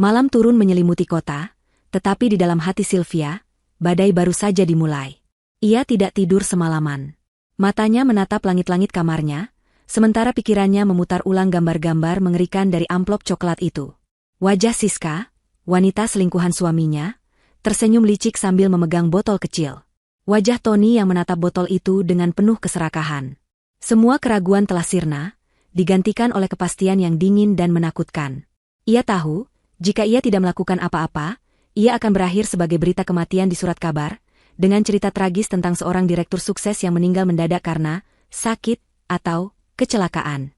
Malam turun menyelimuti kota, tetapi di dalam hati Sylvia, badai baru saja dimulai. Ia tidak tidur semalaman. Matanya menatap langit-langit kamarnya, sementara pikirannya memutar ulang gambar-gambar mengerikan dari amplop coklat itu. Wajah Siska, wanita selingkuhan suaminya, tersenyum licik sambil memegang botol kecil. Wajah Tony yang menatap botol itu dengan penuh keserakahan. Semua keraguan telah sirna, digantikan oleh kepastian yang dingin dan menakutkan. Ia tahu, jika ia tidak melakukan apa-apa, ia akan berakhir sebagai berita kematian di surat kabar, dengan cerita tragis tentang seorang direktur sukses yang meninggal mendadak karena sakit atau kecelakaan.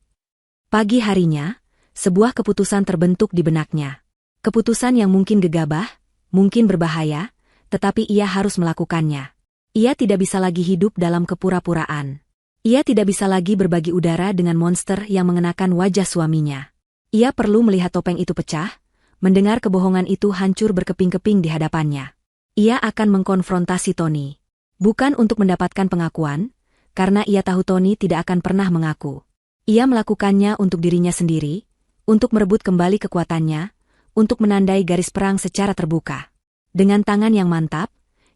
Pagi harinya, sebuah keputusan terbentuk di benaknya. Keputusan yang mungkin gegabah, mungkin berbahaya, tetapi ia harus melakukannya. Ia tidak bisa lagi hidup dalam kepura-puraan. Ia tidak bisa lagi berbagi udara dengan monster yang mengenakan wajah suaminya. Ia perlu melihat topeng itu pecah, mendengar kebohongan itu hancur berkeping-keping di hadapannya. Ia akan mengkonfrontasi Tony. Bukan untuk mendapatkan pengakuan, karena ia tahu Tony tidak akan pernah mengaku. Ia melakukannya untuk dirinya sendiri, untuk merebut kembali kekuatannya, untuk menandai garis perang secara terbuka. Dengan tangan yang mantap,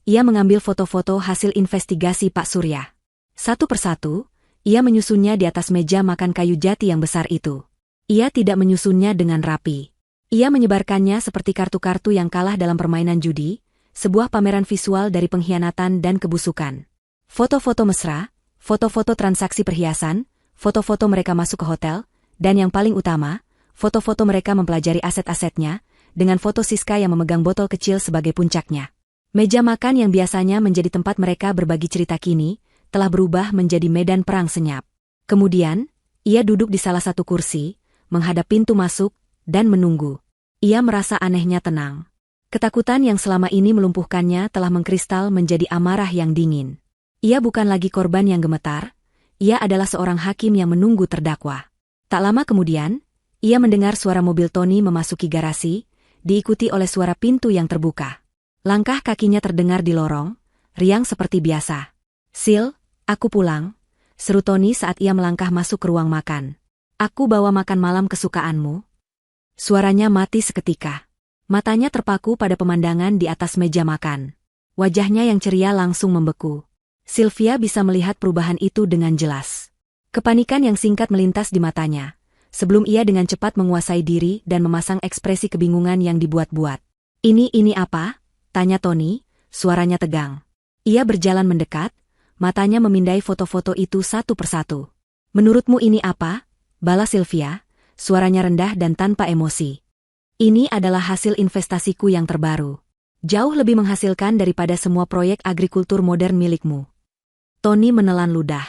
ia mengambil foto-foto hasil investigasi Pak Surya. Satu persatu, ia menyusunnya di atas meja makan kayu jati yang besar itu. Ia tidak menyusunnya dengan rapi. Ia menyebarkannya seperti kartu-kartu yang kalah dalam permainan judi, sebuah pameran visual dari pengkhianatan dan kebusukan. Foto-foto mesra, foto-foto transaksi perhiasan, foto-foto mereka masuk ke hotel, dan yang paling utama, foto-foto mereka mempelajari aset-asetnya, dengan foto Siska yang memegang botol kecil sebagai puncaknya. Meja makan yang biasanya menjadi tempat mereka berbagi cerita kini, telah berubah menjadi medan perang senyap. Kemudian, ia duduk di salah satu kursi, menghadap pintu masuk, dan menunggu. Ia merasa anehnya tenang. Ketakutan yang selama ini melumpuhkannya telah mengkristal menjadi amarah yang dingin. Ia bukan lagi korban yang gemetar, ia adalah seorang hakim yang menunggu terdakwa. Tak lama kemudian, ia mendengar suara mobil Tony memasuki garasi, diikuti oleh suara pintu yang terbuka. Langkah kakinya terdengar di lorong, riang seperti biasa. "Sil, aku pulang," seru Tony saat ia melangkah masuk ke ruang makan. "Aku bawa makan malam kesukaanmu." Suaranya mati seketika. Matanya terpaku pada pemandangan di atas meja makan. Wajahnya yang ceria langsung membeku. Sylvia bisa melihat perubahan itu dengan jelas. Kepanikan yang singkat melintas di matanya, sebelum ia dengan cepat menguasai diri dan memasang ekspresi kebingungan yang dibuat-buat. Ini apa?" tanya Tony, suaranya tegang. Ia berjalan mendekat, matanya memindai foto-foto itu satu persatu. "Menurutmu ini apa?" balas Sylvia, suaranya rendah dan tanpa emosi. "Ini adalah hasil investasiku yang terbaru. Jauh lebih menghasilkan daripada semua proyek agrikultur modern milikmu." Tony menelan ludah.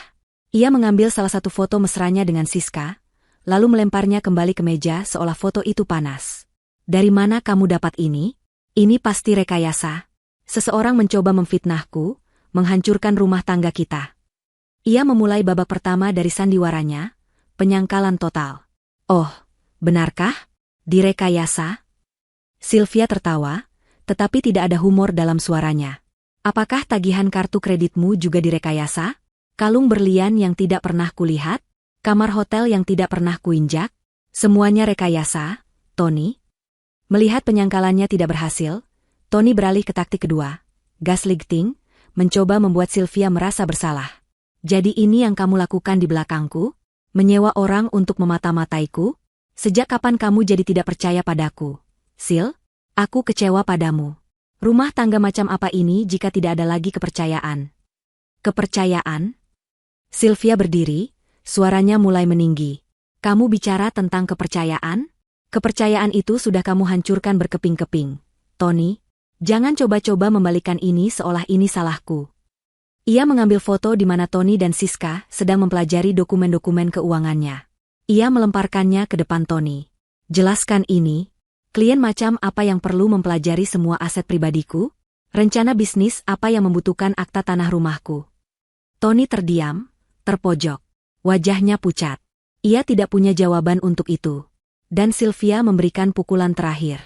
Ia mengambil salah satu foto mesranya dengan Siska, lalu melemparnya kembali ke meja seolah foto itu panas. "Dari mana kamu dapat ini? Ini pasti rekayasa. Seseorang mencoba memfitnahku, menghancurkan rumah tangga kita." Ia memulai babak pertama dari sandiwaranya, penyangkalan total. "Oh, benarkah? Direkayasa?" Sylvia tertawa, tetapi tidak ada humor dalam suaranya. "Apakah tagihan kartu kreditmu juga direkayasa?" Kalung berlian yang tidak pernah kulihat, kamar hotel yang tidak pernah kuinjak, semuanya rekayasa, Tony. Melihat penyangkalannya tidak berhasil, Tony beralih ke taktik kedua, gaslighting, mencoba membuat Sylvia merasa bersalah. Jadi ini yang kamu lakukan di belakangku? Menyewa orang untuk memata-mataiku? Sejak kapan kamu jadi tidak percaya padaku? Sil, aku kecewa padamu. Rumah tangga macam apa ini jika tidak ada lagi kepercayaan? Kepercayaan? Sylvia berdiri, suaranya mulai meninggi. Kamu bicara tentang kepercayaan? Kepercayaan itu sudah kamu hancurkan berkeping-keping. Tony, jangan coba-coba membalikkan ini seolah ini salahku. Ia mengambil foto di mana Tony dan Siska sedang mempelajari dokumen-dokumen keuangannya. Ia melemparkannya ke depan Tony. Jelaskan ini. Klien macam apa yang perlu mempelajari semua aset pribadiku? Rencana bisnis apa yang membutuhkan akta tanah rumahku? Tony terdiam, terpojok. Wajahnya pucat. Ia tidak punya jawaban untuk itu. Dan Sylvia memberikan pukulan terakhir.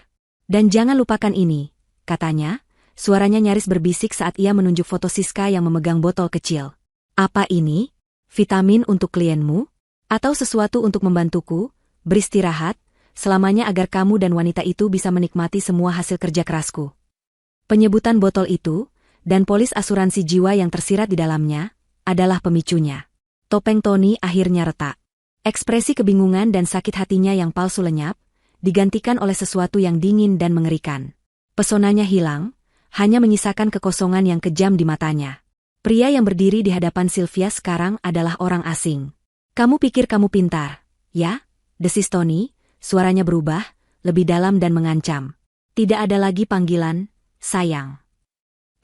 Dan jangan lupakan ini, katanya. Suaranya nyaris berbisik saat ia menunjuk foto Siska yang memegang botol kecil. Apa ini? Vitamin untuk klienmu? Atau sesuatu untuk membantuku? Beristirahat, selamanya agar kamu dan wanita itu bisa menikmati semua hasil kerja kerasku. Penyebutan botol itu, dan polis asuransi jiwa yang tersirat di dalamnya, adalah pemicunya. Topeng Tony akhirnya retak. Ekspresi kebingungan dan sakit hatinya yang palsu lenyap, digantikan oleh sesuatu yang dingin dan mengerikan. Pesonanya hilang, hanya menyisakan kekosongan yang kejam di matanya. Pria yang berdiri di hadapan Sylvia sekarang adalah orang asing. Kamu pikir kamu pintar, ya? Desis Tony, suaranya berubah, lebih dalam dan mengancam. Tidak ada lagi panggilan, sayang.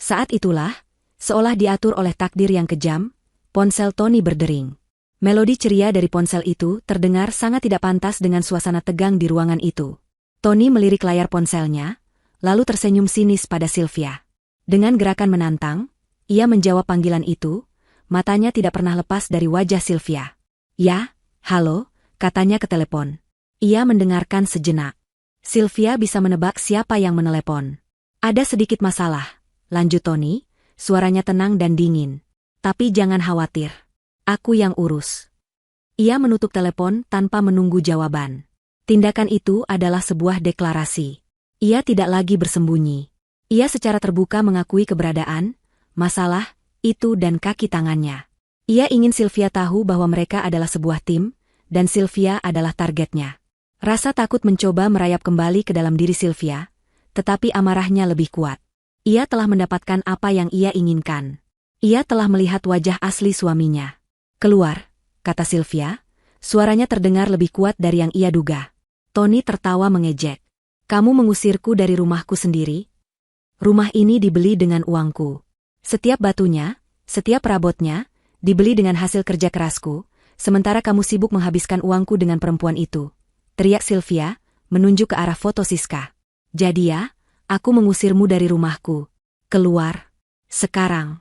Saat itulah, seolah diatur oleh takdir yang kejam, ponsel Tony berdering. Melodi ceria dari ponsel itu terdengar sangat tidak pantas dengan suasana tegang di ruangan itu. Tony melirik layar ponselnya, lalu tersenyum sinis pada Sylvia. Dengan gerakan menantang, ia menjawab panggilan itu, matanya tidak pernah lepas dari wajah Sylvia. Ya, halo, katanya ke telepon. Ia mendengarkan sejenak. Sylvia bisa menebak siapa yang menelepon. Ada sedikit masalah, lanjut Tony, suaranya tenang dan dingin. Tapi jangan khawatir. Aku yang urus. Ia menutup telepon tanpa menunggu jawaban. Tindakan itu adalah sebuah deklarasi. Ia tidak lagi bersembunyi. Ia secara terbuka mengakui keberadaan, masalah, itu dan kaki tangannya. Ia ingin Sylvia tahu bahwa mereka adalah sebuah tim, dan Sylvia adalah targetnya. Rasa takut mencoba merayap kembali ke dalam diri Sylvia, tetapi amarahnya lebih kuat. Ia telah mendapatkan apa yang ia inginkan. Ia telah melihat wajah asli suaminya. Keluar, kata Sylvia, suaranya terdengar lebih kuat dari yang ia duga. Tony tertawa mengejek. Kamu mengusirku dari rumahku sendiri? Rumah ini dibeli dengan uangku. Setiap batunya, setiap perabotnya, dibeli dengan hasil kerja kerasku, sementara kamu sibuk menghabiskan uangku dengan perempuan itu. Teriak Sylvia, menunjuk ke arah foto Siska. Jadi ya, aku mengusirmu dari rumahku. Keluar. Sekarang.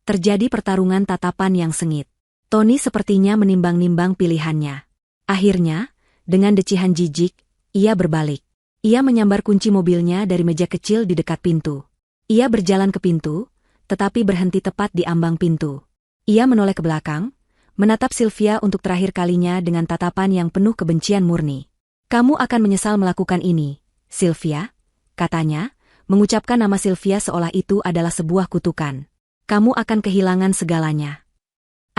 Terjadi pertarungan tatapan yang sengit. Tony sepertinya menimbang-nimbang pilihannya. Akhirnya, dengan decihan jijik, ia berbalik. Ia menyambar kunci mobilnya dari meja kecil di dekat pintu. Ia berjalan ke pintu, tetapi berhenti tepat di ambang pintu. Ia menoleh ke belakang, menatap Sylvia untuk terakhir kalinya dengan tatapan yang penuh kebencian murni. Kamu akan menyesal melakukan ini, Sylvia, katanya, mengucapkan nama Sylvia seolah itu adalah sebuah kutukan. Kamu akan kehilangan segalanya.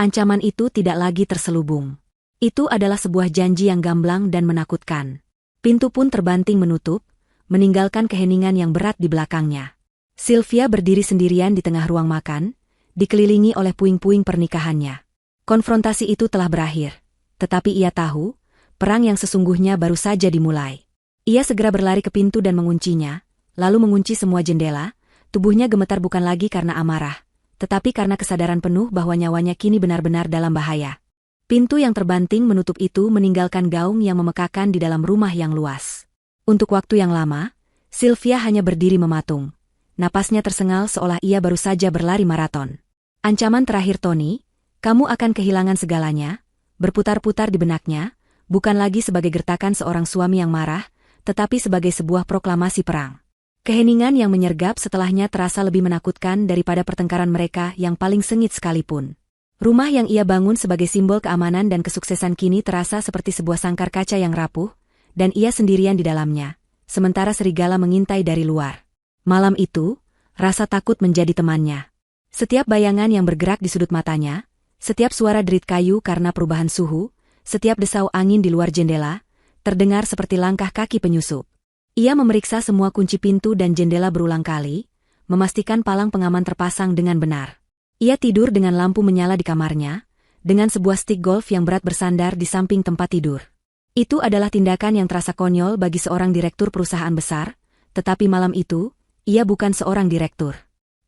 Ancaman itu tidak lagi terselubung. Itu adalah sebuah janji yang gamblang dan menakutkan. Pintu pun terbanting menutup, meninggalkan keheningan yang berat di belakangnya. Sylvia berdiri sendirian di tengah ruang makan, dikelilingi oleh puing-puing pernikahannya. Konfrontasi itu telah berakhir, tetapi ia tahu, perang yang sesungguhnya baru saja dimulai. Ia segera berlari ke pintu dan menguncinya, lalu mengunci semua jendela, tubuhnya gemetar bukan lagi karena amarah, tetapi karena kesadaran penuh bahwa nyawanya kini benar-benar dalam bahaya. Pintu yang terbanting menutup itu meninggalkan gaung yang memekakan di dalam rumah yang luas. Untuk waktu yang lama, Sylvia hanya berdiri mematung. Napasnya tersengal seolah ia baru saja berlari maraton. Ancaman terakhir Tony, kamu akan kehilangan segalanya, berputar-putar di benaknya, bukan lagi sebagai gertakan seorang suami yang marah, tetapi sebagai sebuah proklamasi perang. Keheningan yang menyergap setelahnya terasa lebih menakutkan daripada pertengkaran mereka yang paling sengit sekalipun. Rumah yang ia bangun sebagai simbol keamanan dan kesuksesan kini terasa seperti sebuah sangkar kaca yang rapuh, dan ia sendirian di dalamnya, sementara serigala mengintai dari luar. Malam itu, rasa takut menjadi temannya. Setiap bayangan yang bergerak di sudut matanya, setiap suara derit kayu karena perubahan suhu, setiap desau angin di luar jendela, terdengar seperti langkah kaki penyusup. Ia memeriksa semua kunci pintu dan jendela berulang kali, memastikan palang pengaman terpasang dengan benar. Ia tidur dengan lampu menyala di kamarnya, dengan sebuah stik golf yang berat bersandar di samping tempat tidur. Itu adalah tindakan yang terasa konyol bagi seorang direktur perusahaan besar, tetapi malam itu, ia bukan seorang direktur.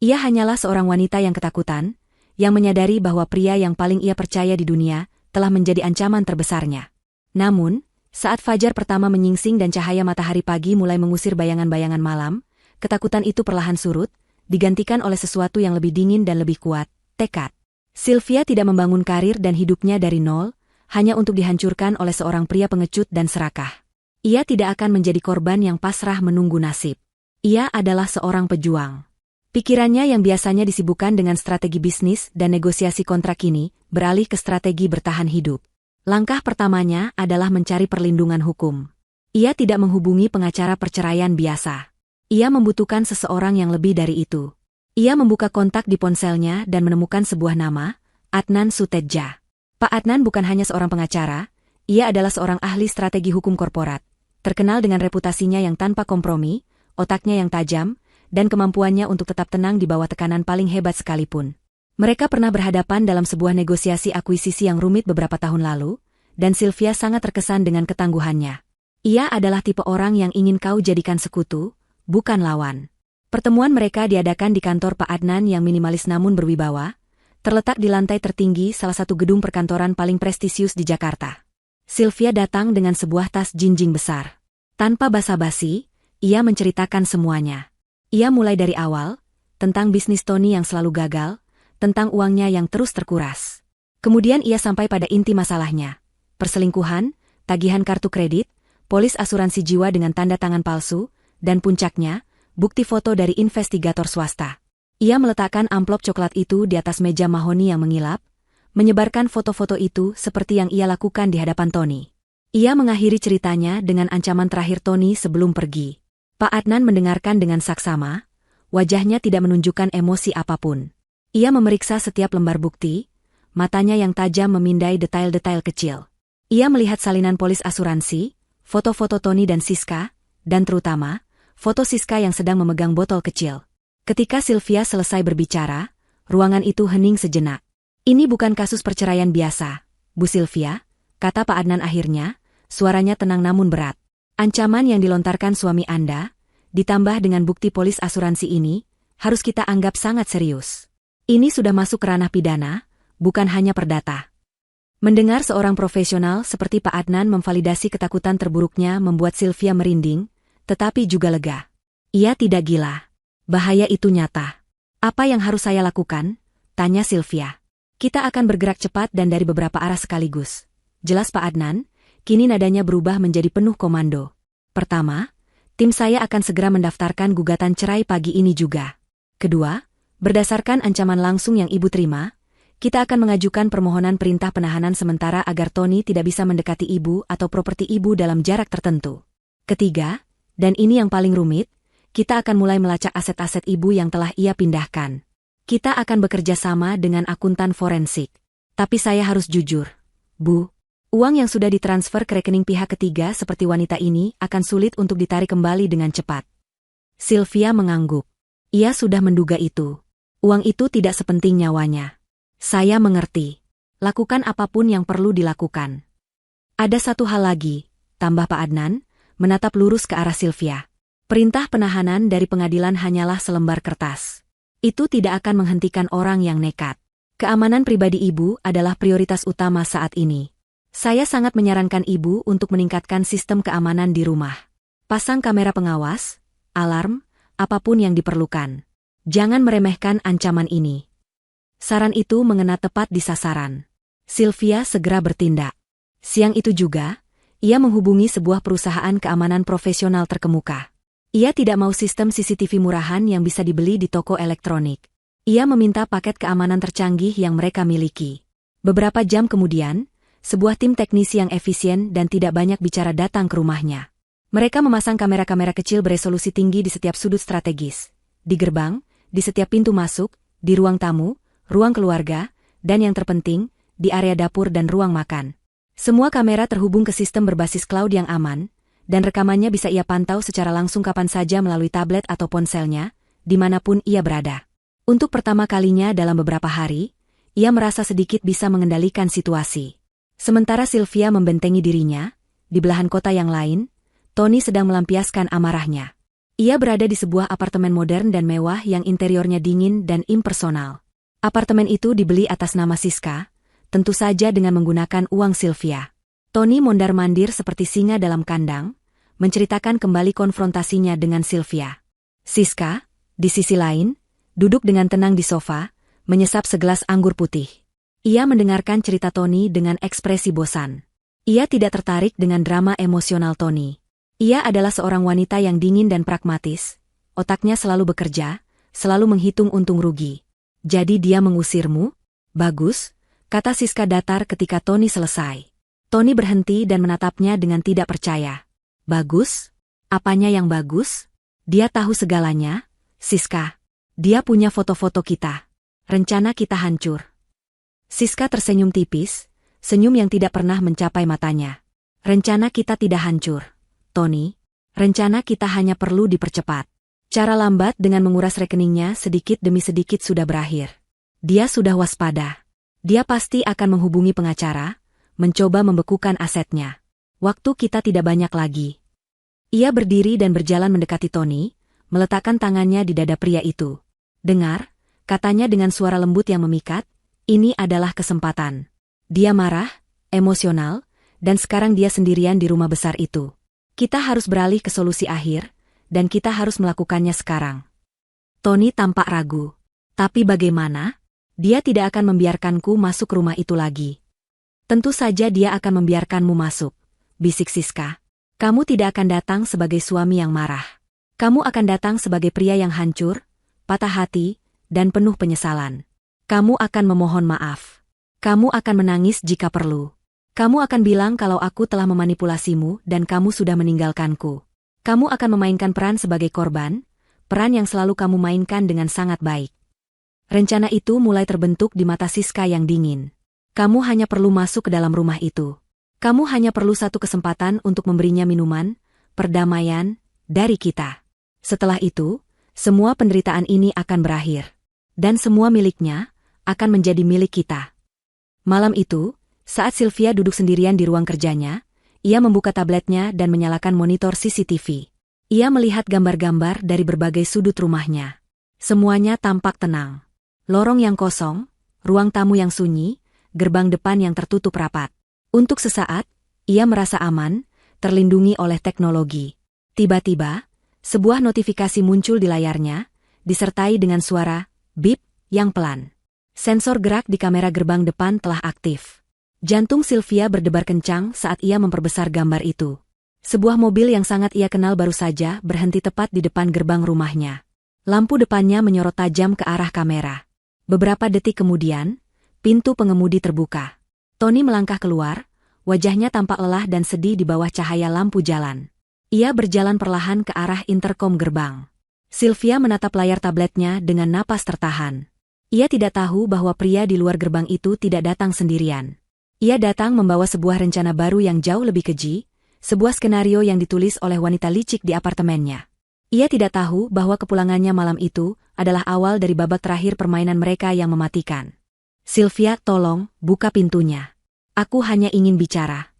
Ia hanyalah seorang wanita yang ketakutan, yang menyadari bahwa pria yang paling ia percaya di dunia telah menjadi ancaman terbesarnya. Namun, saat fajar pertama menyingsing dan cahaya matahari pagi mulai mengusir bayangan-bayangan malam, ketakutan itu perlahan surut, digantikan oleh sesuatu yang lebih dingin dan lebih kuat, tekad. Sylvia tidak membangun karir dan hidupnya dari nol, hanya untuk dihancurkan oleh seorang pria pengecut dan serakah. Ia tidak akan menjadi korban yang pasrah menunggu nasib. Ia adalah seorang pejuang. Pikirannya yang biasanya disibukkan dengan strategi bisnis dan negosiasi kontrak ini, beralih ke strategi bertahan hidup. Langkah pertamanya adalah mencari perlindungan hukum. Ia tidak menghubungi pengacara perceraian biasa. Ia membutuhkan seseorang yang lebih dari itu. Ia membuka kontak di ponselnya dan menemukan sebuah nama, Adnan Suteja. Pak Adnan bukan hanya seorang pengacara, ia adalah seorang ahli strategi hukum korporat, terkenal dengan reputasinya yang tanpa kompromi, otaknya yang tajam, dan kemampuannya untuk tetap tenang di bawah tekanan paling hebat sekalipun. Mereka pernah berhadapan dalam sebuah negosiasi akuisisi yang rumit beberapa tahun lalu, dan Sylvia sangat terkesan dengan ketangguhannya. Ia adalah tipe orang yang ingin kau jadikan sekutu, bukan lawan. Pertemuan mereka diadakan di kantor Pak Adnan yang minimalis namun berwibawa, terletak di lantai tertinggi salah satu gedung perkantoran paling prestisius di Jakarta. Sylvia datang dengan sebuah tas jinjing besar. Tanpa basa-basi, ia menceritakan semuanya. Ia mulai dari awal, tentang bisnis Tony yang selalu gagal, tentang uangnya yang terus terkuras. Kemudian ia sampai pada inti masalahnya. Perselingkuhan, tagihan kartu kredit, polis asuransi jiwa dengan tanda tangan palsu, dan puncaknya, bukti foto dari investigator swasta. Ia meletakkan amplop coklat itu di atas meja mahoni yang mengilap, menyebarkan foto-foto itu seperti yang ia lakukan di hadapan Tony. Ia mengakhiri ceritanya dengan ancaman terakhir Tony sebelum pergi. Pak Adnan mendengarkan dengan saksama, wajahnya tidak menunjukkan emosi apapun. Ia memeriksa setiap lembar bukti, matanya yang tajam memindai detail-detail kecil. Ia melihat salinan polis asuransi, foto-foto Tony dan Siska, dan terutama, foto Siska yang sedang memegang botol kecil. Ketika Sylvia selesai berbicara, ruangan itu hening sejenak. Ini bukan kasus perceraian biasa, Bu Sylvia, kata Pak Adnan akhirnya, suaranya tenang namun berat. Ancaman yang dilontarkan suami Anda, ditambah dengan bukti polis asuransi ini, harus kita anggap sangat serius. Ini sudah masuk ke ranah pidana, bukan hanya perdata. Mendengar seorang profesional seperti Pak Adnan memvalidasi ketakutan terburuknya membuat Sylvia merinding, tetapi juga lega. Ia tidak gila. Bahaya itu nyata. Apa yang harus saya lakukan? Tanya Sylvia. Kita akan bergerak cepat dan dari beberapa arah sekaligus. Jelas Pak Adnan, kini nadanya berubah menjadi penuh komando. Pertama, tim saya akan segera mendaftarkan gugatan cerai pagi ini juga. Kedua, berdasarkan ancaman langsung yang Ibu terima, kita akan mengajukan permohonan perintah penahanan sementara agar Tony tidak bisa mendekati Ibu atau properti Ibu dalam jarak tertentu. Ketiga, dan ini yang paling rumit, kita akan mulai melacak aset-aset Ibu yang telah ia pindahkan. Kita akan bekerja sama dengan akuntan forensik. Tapi saya harus jujur, Bu. Uang yang sudah ditransfer ke rekening pihak ketiga seperti wanita ini akan sulit untuk ditarik kembali dengan cepat. Sylvia mengangguk. Ia sudah menduga itu. Uang itu tidak sepenting nyawanya. Saya mengerti. Lakukan apapun yang perlu dilakukan. Ada satu hal lagi, tambah Pak Adnan, menatap lurus ke arah Sylvia. Perintah penahanan dari pengadilan hanyalah selembar kertas. Itu tidak akan menghentikan orang yang nekat. Keamanan pribadi Ibu adalah prioritas utama saat ini. Saya sangat menyarankan Ibu untuk meningkatkan sistem keamanan di rumah. Pasang kamera pengawas, alarm, apapun yang diperlukan. Jangan meremehkan ancaman ini. Saran itu mengena tepat di sasaran. Sylvia segera bertindak. Siang itu juga, ia menghubungi sebuah perusahaan keamanan profesional terkemuka. Ia tidak mau sistem CCTV murahan yang bisa dibeli di toko elektronik. Ia meminta paket keamanan tercanggih yang mereka miliki. Beberapa jam kemudian, sebuah tim teknisi yang efisien dan tidak banyak bicara datang ke rumahnya. Mereka memasang kamera-kamera kecil beresolusi tinggi di setiap sudut strategis, di gerbang, di setiap pintu masuk, di ruang tamu, ruang keluarga, dan yang terpenting, di area dapur dan ruang makan. Semua kamera terhubung ke sistem berbasis cloud yang aman, dan rekamannya bisa ia pantau secara langsung kapan saja melalui tablet atau ponselnya, dimanapun ia berada. Untuk pertama kalinya dalam beberapa hari, ia merasa sedikit bisa mengendalikan situasi. Sementara Sylvia membentengi dirinya, di belahan kota yang lain, Tony sedang melampiaskan amarahnya. Ia berada di sebuah apartemen modern dan mewah yang interiornya dingin dan impersonal. Apartemen itu dibeli atas nama Siska, tentu saja dengan menggunakan uang Sylvia. Tony mondar-mandir seperti singa dalam kandang, menceritakan kembali konfrontasinya dengan Sylvia. Siska, di sisi lain, duduk dengan tenang di sofa, menyesap segelas anggur putih. Ia mendengarkan cerita Tony dengan ekspresi bosan. Ia tidak tertarik dengan drama emosional Tony. Ia adalah seorang wanita yang dingin dan pragmatis. Otaknya selalu bekerja, selalu menghitung untung rugi. Jadi dia mengusirmu? Bagus, kata Siska datar ketika Tony selesai. Tony berhenti dan menatapnya dengan tidak percaya. Bagus? Apanya yang bagus? Dia tahu segalanya, Siska. Dia punya foto-foto kita. Rencana kita hancur. Siska tersenyum tipis, senyum yang tidak pernah mencapai matanya. Rencana kita tidak hancur, Tony. Rencana kita hanya perlu dipercepat. Cara lambat dengan menguras rekeningnya sedikit demi sedikit sudah berakhir. Dia sudah waspada. Dia pasti akan menghubungi pengacara, mencoba membekukan asetnya. Waktu kita tidak banyak lagi. Ia berdiri dan berjalan mendekati Tony, meletakkan tangannya di dada pria itu. Dengar, katanya dengan suara lembut yang memikat, ini adalah kesempatan. Dia marah, emosional, dan sekarang dia sendirian di rumah besar itu. Kita harus beralih ke solusi akhir, dan kita harus melakukannya sekarang. Tony tampak ragu. Tapi bagaimana? Dia tidak akan membiarkanku masuk rumah itu lagi. Tentu saja dia akan membiarkanmu masuk, bisik Siska. Kamu tidak akan datang sebagai suami yang marah. Kamu akan datang sebagai pria yang hancur, patah hati, dan penuh penyesalan. Kamu akan memohon maaf. Kamu akan menangis jika perlu. Kamu akan bilang kalau aku telah memanipulasimu dan kamu sudah meninggalkanku. Kamu akan memainkan peran sebagai korban, peran yang selalu kamu mainkan dengan sangat baik. Rencana itu mulai terbentuk di mata Siska yang dingin. Kamu hanya perlu masuk ke dalam rumah itu. Kamu hanya perlu satu kesempatan untuk memberinya minuman, perdamaian, dari kita. Setelah itu, semua penderitaan ini akan berakhir. Dan semua miliknya akan menjadi milik kita. Malam itu, saat Sylvia duduk sendirian di ruang kerjanya, ia membuka tabletnya dan menyalakan monitor CCTV. Ia melihat gambar-gambar dari berbagai sudut rumahnya. Semuanya tampak tenang. Lorong yang kosong, ruang tamu yang sunyi, gerbang depan yang tertutup rapat. Untuk sesaat, ia merasa aman, terlindungi oleh teknologi. Tiba-tiba, sebuah notifikasi muncul di layarnya, disertai dengan suara bip yang pelan. Sensor gerak di kamera gerbang depan telah aktif. Jantung Sylvia berdebar kencang saat ia memperbesar gambar itu. Sebuah mobil yang sangat ia kenal baru saja berhenti tepat di depan gerbang rumahnya. Lampu depannya menyorot tajam ke arah kamera. Beberapa detik kemudian, pintu pengemudi terbuka. Tony melangkah keluar, wajahnya tampak lelah dan sedih di bawah cahaya lampu jalan. Ia berjalan perlahan ke arah interkom gerbang. Sylvia menatap layar tabletnya dengan napas tertahan. Ia tidak tahu bahwa pria di luar gerbang itu tidak datang sendirian. Ia datang membawa sebuah rencana baru yang jauh lebih keji, sebuah skenario yang ditulis oleh wanita licik di apartemennya. Ia tidak tahu bahwa kepulangannya malam itu adalah awal dari babak terakhir permainan mereka yang mematikan. Sylvia, tolong, buka pintunya. Aku hanya ingin bicara.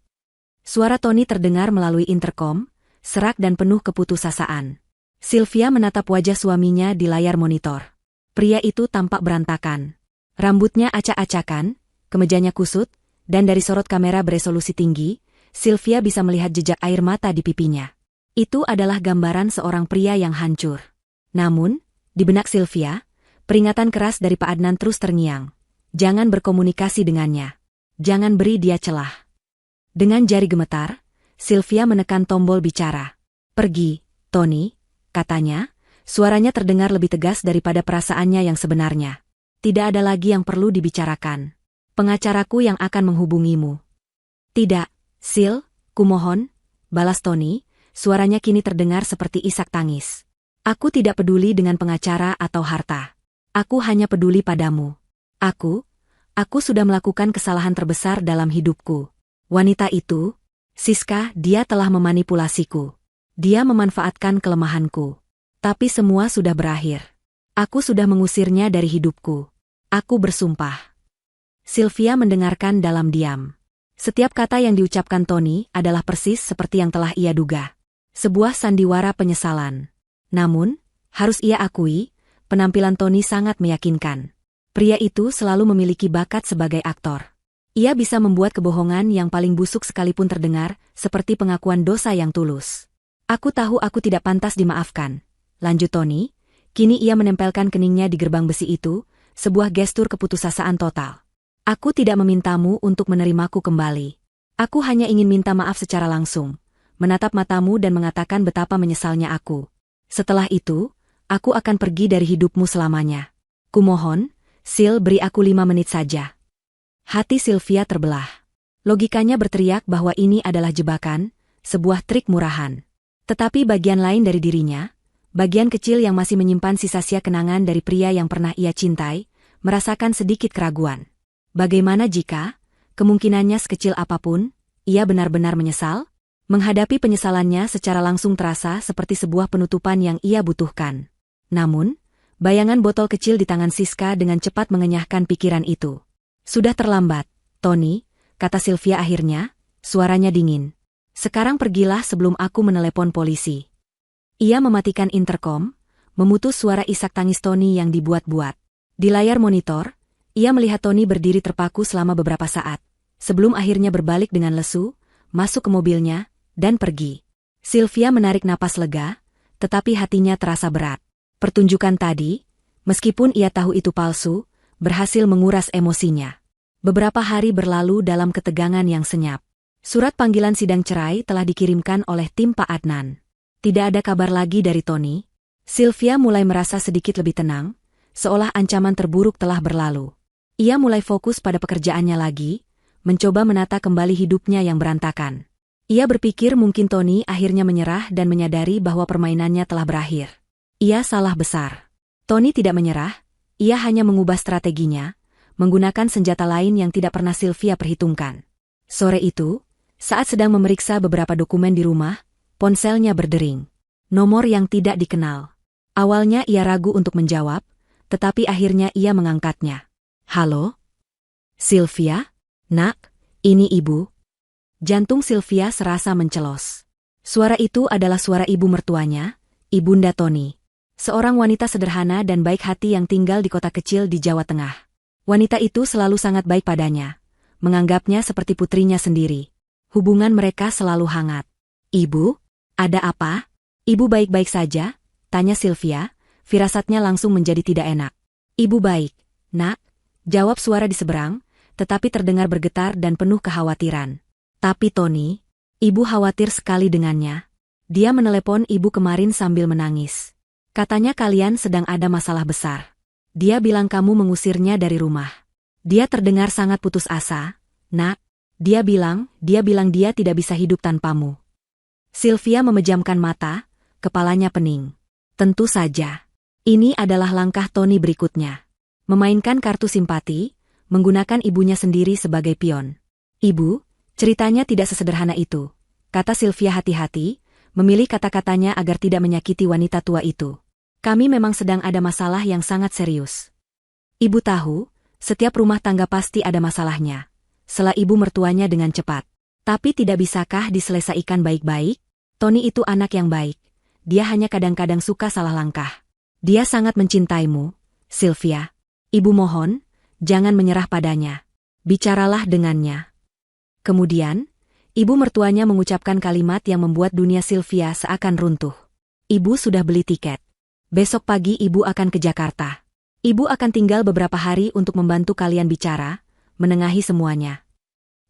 Suara Tony terdengar melalui interkom, serak dan penuh keputusasaan. Sylvia menatap wajah suaminya di layar monitor. Pria itu tampak berantakan. Rambutnya acak-acakan, kemejanya kusut, dan dari sorot kamera beresolusi tinggi, Sylvia bisa melihat jejak air mata di pipinya. Itu adalah gambaran seorang pria yang hancur. Namun, di benak Sylvia, peringatan keras dari Pak Adnan terus terngiang. Jangan berkomunikasi dengannya. Jangan beri dia celah. Dengan jari gemetar, Sylvia menekan tombol bicara. Pergi, Tony, katanya, suaranya terdengar lebih tegas daripada perasaannya yang sebenarnya. Tidak ada lagi yang perlu dibicarakan. Pengacaraku yang akan menghubungimu. Tidak, Sil, kumohon, balas Tony, suaranya kini terdengar seperti isak tangis. Aku tidak peduli dengan pengacara atau harta. Aku hanya peduli padamu. Aku sudah melakukan kesalahan terbesar dalam hidupku. Wanita itu, Siska, dia telah memanipulasiku. Dia memanfaatkan kelemahanku. Tapi semua sudah berakhir. Aku sudah mengusirnya dari hidupku. Aku bersumpah. Sylvia mendengarkan dalam diam. Setiap kata yang diucapkan Tony adalah persis seperti yang telah ia duga. Sebuah sandiwara penyesalan. Namun, harus ia akui, penampilan Tony sangat meyakinkan. Pria itu selalu memiliki bakat sebagai aktor. Ia bisa membuat kebohongan yang paling busuk sekalipun terdengar, seperti pengakuan dosa yang tulus. Aku tahu aku tidak pantas dimaafkan, lanjut Tony. Kini ia menempelkan keningnya di gerbang besi itu, sebuah gestur keputusasaan total. Aku tidak memintamu untuk menerimaku kembali. Aku hanya ingin minta maaf secara langsung, menatap matamu dan mengatakan betapa menyesalnya aku. Setelah itu, aku akan pergi dari hidupmu selamanya. Kumohon, Sil, beri aku 5 menit saja. Hati Sylvia terbelah. Logikanya berteriak bahwa ini adalah jebakan, sebuah trik murahan. Tetapi bagian lain dari dirinya, bagian kecil yang masih menyimpan sisa-sisa kenangan dari pria yang pernah ia cintai, merasakan sedikit keraguan. Bagaimana jika, kemungkinannya sekecil apapun, ia benar-benar menyesal? Menghadapi penyesalannya secara langsung terasa seperti sebuah penutupan yang ia butuhkan. Namun, bayangan botol kecil di tangan Siska dengan cepat mengenyahkan pikiran itu. Sudah terlambat, Tony, kata Sylvia akhirnya, suaranya dingin. Sekarang pergilah sebelum aku menelepon polisi. Ia mematikan interkom, memutus suara isak tangis Tony yang dibuat-buat. Di layar monitor, ia melihat Tony berdiri terpaku selama beberapa saat, sebelum akhirnya berbalik dengan lesu, masuk ke mobilnya, dan pergi. Sylvia menarik napas lega, tetapi hatinya terasa berat. Pertunjukan tadi, meskipun ia tahu itu palsu, berhasil menguras emosinya. Beberapa hari berlalu dalam ketegangan yang senyap. Surat panggilan sidang cerai telah dikirimkan oleh tim Pak Adnan. Tidak ada kabar lagi dari Tony. Sylvia mulai merasa sedikit lebih tenang, seolah ancaman terburuk telah berlalu. Ia mulai fokus pada pekerjaannya lagi, mencoba menata kembali hidupnya yang berantakan. Ia berpikir mungkin Tony akhirnya menyerah dan menyadari bahwa permainannya telah berakhir. Ia salah besar. Tony tidak menyerah, ia hanya mengubah strateginya, menggunakan senjata lain yang tidak pernah Sylvia perhitungkan. Sore itu, saat sedang memeriksa beberapa dokumen di rumah, ponselnya berdering. Nomor yang tidak dikenal. Awalnya ia ragu untuk menjawab, tetapi akhirnya ia mengangkatnya. Halo? Sylvia? Nak, ini ibu. Jantung Sylvia serasa mencelos. Suara itu adalah suara ibu mertuanya, Ibunda Tony. Seorang wanita sederhana dan baik hati yang tinggal di kota kecil di Jawa Tengah. Wanita itu selalu sangat baik padanya, menganggapnya seperti putrinya sendiri. Hubungan mereka selalu hangat. Ibu, ada apa? Ibu baik-baik saja? Tanya Sylvia, firasatnya langsung menjadi tidak enak. Ibu baik, nak. Jawab suara di seberang, tetapi terdengar bergetar dan penuh kekhawatiran. Tapi Tony, ibu khawatir sekali dengannya. Dia menelepon ibu kemarin sambil menangis. Katanya kalian sedang ada masalah besar. Dia bilang kamu mengusirnya dari rumah. Dia terdengar sangat putus asa, nak. Dia bilang dia tidak bisa hidup tanpamu. Sylvia memejamkan mata, kepalanya pening. Tentu saja. Ini adalah langkah Tony berikutnya. Memainkan kartu simpati, menggunakan ibunya sendiri sebagai pion. Ibu, ceritanya tidak sesederhana itu, kata Sylvia hati-hati, memilih kata-katanya agar tidak menyakiti wanita tua itu. Kami memang sedang ada masalah yang sangat serius. Ibu tahu, setiap rumah tangga pasti ada masalahnya. Sela ibu mertuanya dengan cepat. Tapi tidak bisakah diselesaikan baik-baik? Tony itu anak yang baik. Dia hanya kadang-kadang suka salah langkah. Dia sangat mencintaimu, Sylvia. Ibu mohon, jangan menyerah padanya. Bicaralah dengannya. Kemudian, ibu mertuanya mengucapkan kalimat yang membuat dunia Sylvia seakan runtuh. Ibu sudah beli tiket. Besok pagi ibu akan ke Jakarta. Ibu akan tinggal beberapa hari untuk membantu kalian bicara, menengahi semuanya.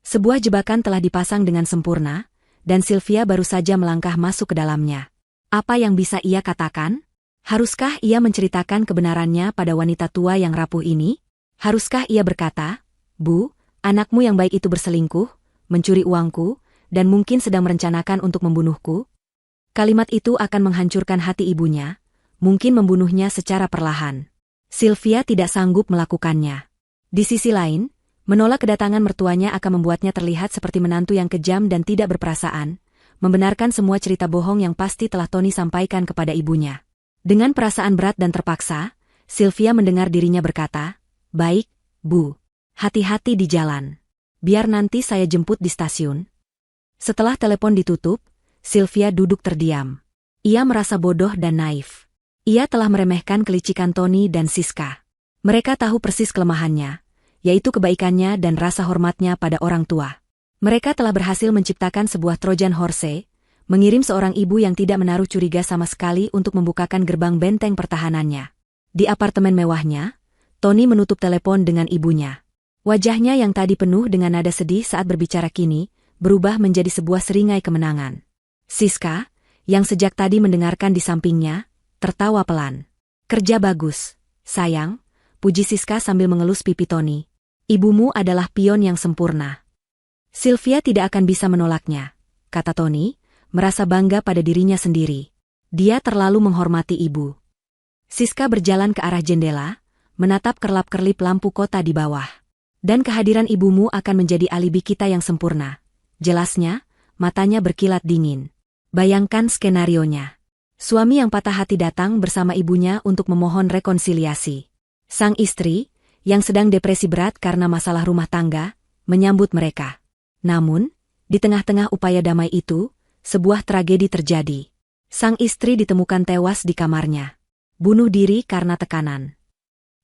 Sebuah jebakan telah dipasang dengan sempurna, dan Sylvia baru saja melangkah masuk ke dalamnya. Apa yang bisa ia katakan? Haruskah ia menceritakan kebenarannya pada wanita tua yang rapuh ini? Haruskah ia berkata, Bu, anakmu yang baik itu berselingkuh, mencuri uangku, dan mungkin sedang merencanakan untuk membunuhku? Kalimat itu akan menghancurkan hati ibunya, mungkin membunuhnya secara perlahan. Sylvia tidak sanggup melakukannya. Di sisi lain, menolak kedatangan mertuanya akan membuatnya terlihat seperti menantu yang kejam dan tidak berperasaan, membenarkan semua cerita bohong yang pasti telah Tony sampaikan kepada ibunya. Dengan perasaan berat dan terpaksa, Sylvia mendengar dirinya berkata, "Baik, Bu. Hati-hati di jalan. Biar nanti saya jemput di stasiun." Setelah telepon ditutup, Sylvia duduk terdiam. Ia merasa bodoh dan naif. Ia telah meremehkan kelicikan Tony dan Siska. Mereka tahu persis kelemahannya, yaitu kebaikannya dan rasa hormatnya pada orang tua. Mereka telah berhasil menciptakan sebuah Trojan Horse, mengirim seorang ibu yang tidak menaruh curiga sama sekali untuk membukakan gerbang benteng pertahanannya. Di apartemen mewahnya, Tony menutup telepon dengan ibunya. Wajahnya yang tadi penuh dengan nada sedih saat berbicara kini, berubah menjadi sebuah seringai kemenangan. Siska, yang sejak tadi mendengarkan di sampingnya, tertawa pelan. "Kerja bagus, sayang," puji Siska sambil mengelus pipi Tony. "Ibumu adalah pion yang sempurna." Sylvia tidak akan bisa menolaknya, kata Tony, merasa bangga pada dirinya sendiri. Dia terlalu menghormati ibu. Siska berjalan ke arah jendela, menatap kerlap-kerlip lampu kota di bawah. "Dan kehadiran ibumu akan menjadi alibi kita yang sempurna," jelasnya, matanya berkilat dingin. Bayangkan skenarionya. Suami yang patah hati datang bersama ibunya untuk memohon rekonsiliasi. Sang istri, yang sedang depresi berat karena masalah rumah tangga, menyambut mereka. Namun, di tengah-tengah upaya damai itu, sebuah tragedi terjadi. Sang istri ditemukan tewas di kamarnya. Bunuh diri karena tekanan.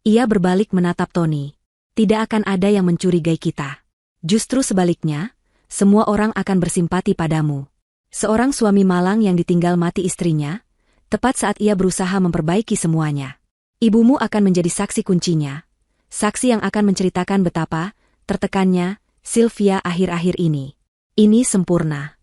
Ia berbalik menatap Tony. "Tidak akan ada yang mencurigai kita. Justru sebaliknya, semua orang akan bersimpati padamu." Seorang suami malang yang ditinggal mati istrinya, tepat saat ia berusaha memperbaiki semuanya. Ibumu akan menjadi saksi kuncinya, saksi yang akan menceritakan betapa tertekannya Sylvia akhir-akhir ini. Ini sempurna.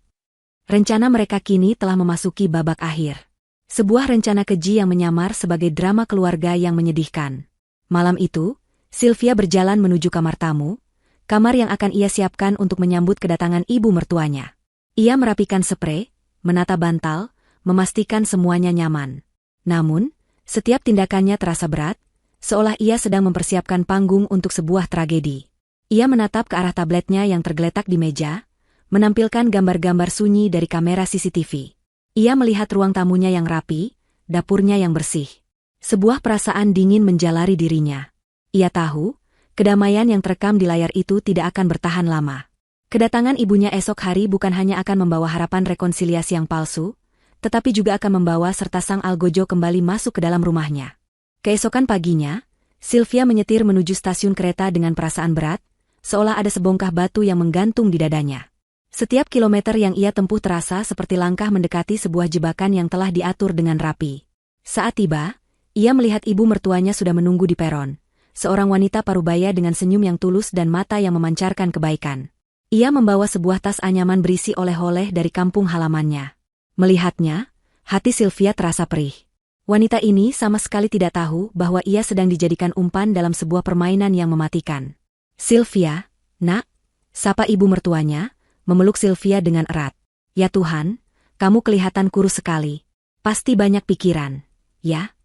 Rencana mereka kini telah memasuki babak akhir. Sebuah rencana keji yang menyamar sebagai drama keluarga yang menyedihkan. Malam itu, Sylvia berjalan menuju kamar tamu, kamar yang akan ia siapkan untuk menyambut kedatangan ibu mertuanya. Ia merapikan sprei, menata bantal, memastikan semuanya nyaman. Namun, setiap tindakannya terasa berat, seolah ia sedang mempersiapkan panggung untuk sebuah tragedi. Ia menatap ke arah tabletnya yang tergeletak di meja, menampilkan gambar-gambar sunyi dari kamera CCTV. Ia melihat ruang tamunya yang rapi, dapurnya yang bersih. Sebuah perasaan dingin menjalari dirinya. Ia tahu, kedamaian yang terekam di layar itu tidak akan bertahan lama. Kedatangan ibunya esok hari bukan hanya akan membawa harapan rekonsiliasi yang palsu, tetapi juga akan membawa serta sang Algojo kembali masuk ke dalam rumahnya. Keesokan paginya, Sylvia menyetir menuju stasiun kereta dengan perasaan berat, seolah ada sebongkah batu yang menggantung di dadanya. Setiap kilometer yang ia tempuh terasa seperti langkah mendekati sebuah jebakan yang telah diatur dengan rapi. Saat tiba, ia melihat ibu mertuanya sudah menunggu di peron, seorang wanita parubaya dengan senyum yang tulus dan mata yang memancarkan kebaikan. Ia membawa sebuah tas anyaman berisi oleh-oleh dari kampung halamannya. Melihatnya, hati Sylvia terasa perih. Wanita ini sama sekali tidak tahu bahwa ia sedang dijadikan umpan dalam sebuah permainan yang mematikan. "Sylvia, nak," sapa ibu mertuanya, memeluk Sylvia dengan erat. "Ya Tuhan, kamu kelihatan kurus sekali. Pasti banyak pikiran, ya?"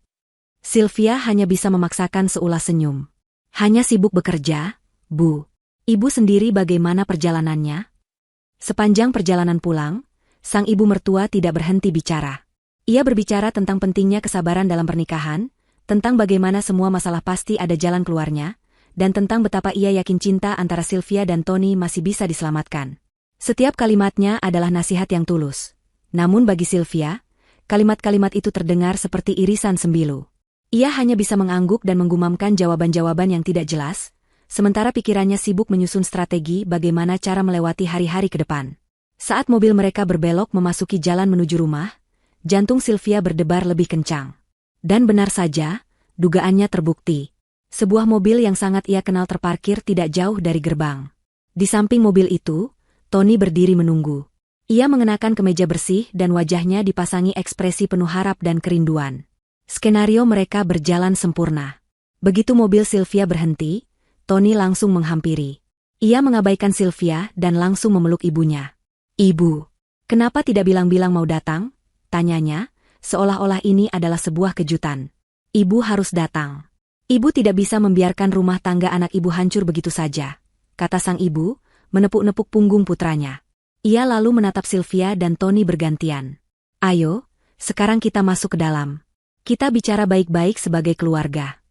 Sylvia hanya bisa memaksakan seulas senyum. "Hanya sibuk bekerja, Bu." "Ibu sendiri bagaimana perjalanannya?" Sepanjang perjalanan pulang, sang ibu mertua tidak berhenti bicara. Ia berbicara tentang pentingnya kesabaran dalam pernikahan, tentang bagaimana semua masalah pasti ada jalan keluarnya, dan tentang betapa ia yakin cinta antara Sylvia dan Tony masih bisa diselamatkan. Setiap kalimatnya adalah nasihat yang tulus. Namun bagi Sylvia, kalimat-kalimat itu terdengar seperti irisan sembilu. Ia hanya bisa mengangguk dan menggumamkan jawaban-jawaban yang tidak jelas, sementara pikirannya sibuk menyusun strategi bagaimana cara melewati hari-hari ke depan. Saat mobil mereka berbelok memasuki jalan menuju rumah, jantung Sylvia berdebar lebih kencang. Dan benar saja, dugaannya terbukti. Sebuah mobil yang sangat ia kenal terparkir tidak jauh dari gerbang. Di samping mobil itu, Tony berdiri menunggu. Ia mengenakan kemeja bersih dan wajahnya dipasangi ekspresi penuh harap dan kerinduan. Skenario mereka berjalan sempurna. Begitu mobil Sylvia berhenti, Tony langsung menghampiri. Ia mengabaikan Sylvia dan langsung memeluk ibunya. "Ibu, kenapa tidak bilang-bilang mau datang?" tanyanya, seolah-olah ini adalah sebuah kejutan. "Ibu harus datang. Ibu tidak bisa membiarkan rumah tangga anak ibu hancur begitu saja," kata sang ibu, menepuk-nepuk punggung putranya. Ia lalu menatap Sylvia dan Tony bergantian. "Ayo, sekarang kita masuk ke dalam. Kita bicara baik-baik sebagai keluarga."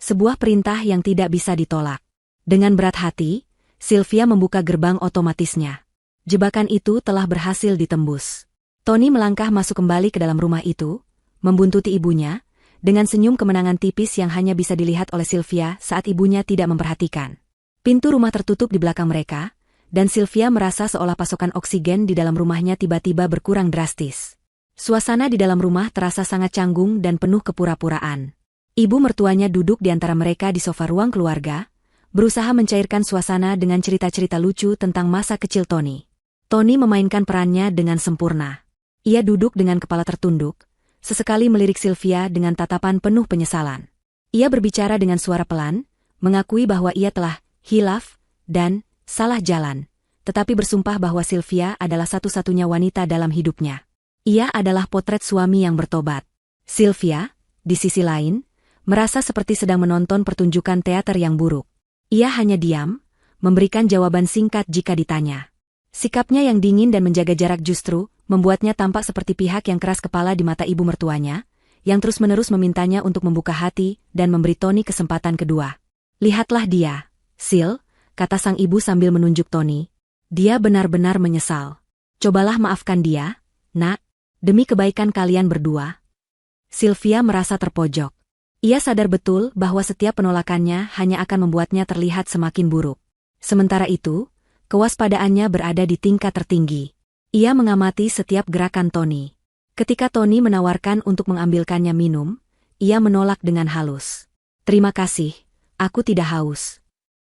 Sebuah perintah yang tidak bisa ditolak. Dengan berat hati, Sylvia membuka gerbang otomatisnya. Jebakan itu telah berhasil ditembus. Tony melangkah masuk kembali ke dalam rumah itu, membuntuti ibunya, dengan senyum kemenangan tipis yang hanya bisa dilihat oleh Sylvia saat ibunya tidak memperhatikan. Pintu rumah tertutup di belakang mereka, dan Sylvia merasa seolah pasokan oksigen di dalam rumahnya tiba-tiba berkurang drastis. Suasana di dalam rumah terasa sangat canggung dan penuh kepura-puraan. Ibu mertuanya duduk di antara mereka di sofa ruang keluarga, berusaha mencairkan suasana dengan cerita-cerita lucu tentang masa kecil Tony. Tony memainkan perannya dengan sempurna. Ia duduk dengan kepala tertunduk, sesekali melirik Sylvia dengan tatapan penuh penyesalan. Ia berbicara dengan suara pelan, mengakui bahwa ia telah hilaf dan salah jalan, tetapi bersumpah bahwa Sylvia adalah satu-satunya wanita dalam hidupnya. Ia adalah potret suami yang bertobat. Sylvia, di sisi lain, merasa seperti sedang menonton pertunjukan teater yang buruk. Ia hanya diam, memberikan jawaban singkat jika ditanya. Sikapnya yang dingin dan menjaga jarak justru membuatnya tampak seperti pihak yang keras kepala di mata ibu mertuanya, yang terus-menerus memintanya untuk membuka hati dan memberi Tony kesempatan kedua. "Lihatlah dia, Sil," kata sang ibu sambil menunjuk Tony. "Dia benar-benar menyesal. Cobalah maafkan dia, nak. Demi kebaikan kalian berdua." Sylvia merasa terpojok. Ia sadar betul bahwa setiap penolakannya hanya akan membuatnya terlihat semakin buruk. Sementara itu, kewaspadaannya berada di tingkat tertinggi. Ia mengamati setiap gerakan Tony. Ketika Tony menawarkan untuk mengambilkannya minum, ia menolak dengan halus. "Terima kasih, aku tidak haus."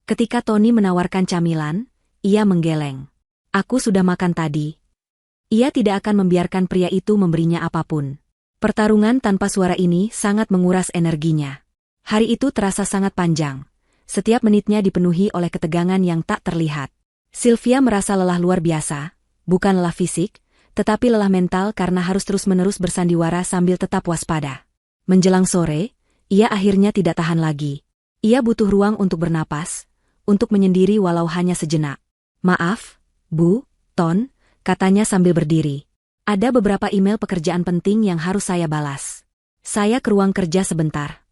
Ketika Tony menawarkan camilan, ia menggeleng. "Aku sudah makan tadi." Ia tidak akan membiarkan pria itu memberinya apapun. Pertarungan tanpa suara ini sangat menguras energinya. Hari itu terasa sangat panjang. Setiap menitnya dipenuhi oleh ketegangan yang tak terlihat. Sylvia merasa lelah luar biasa, bukan lelah fisik, tetapi lelah mental karena harus terus-menerus bersandiwara sambil tetap waspada. Menjelang sore, ia akhirnya tidak tahan lagi. Ia butuh ruang untuk bernapas, untuk menyendiri walau hanya sejenak. "Maaf, Bu, Ton," katanya sambil berdiri. "Ada beberapa email pekerjaan penting yang harus saya balas. Saya ke ruang kerja sebentar."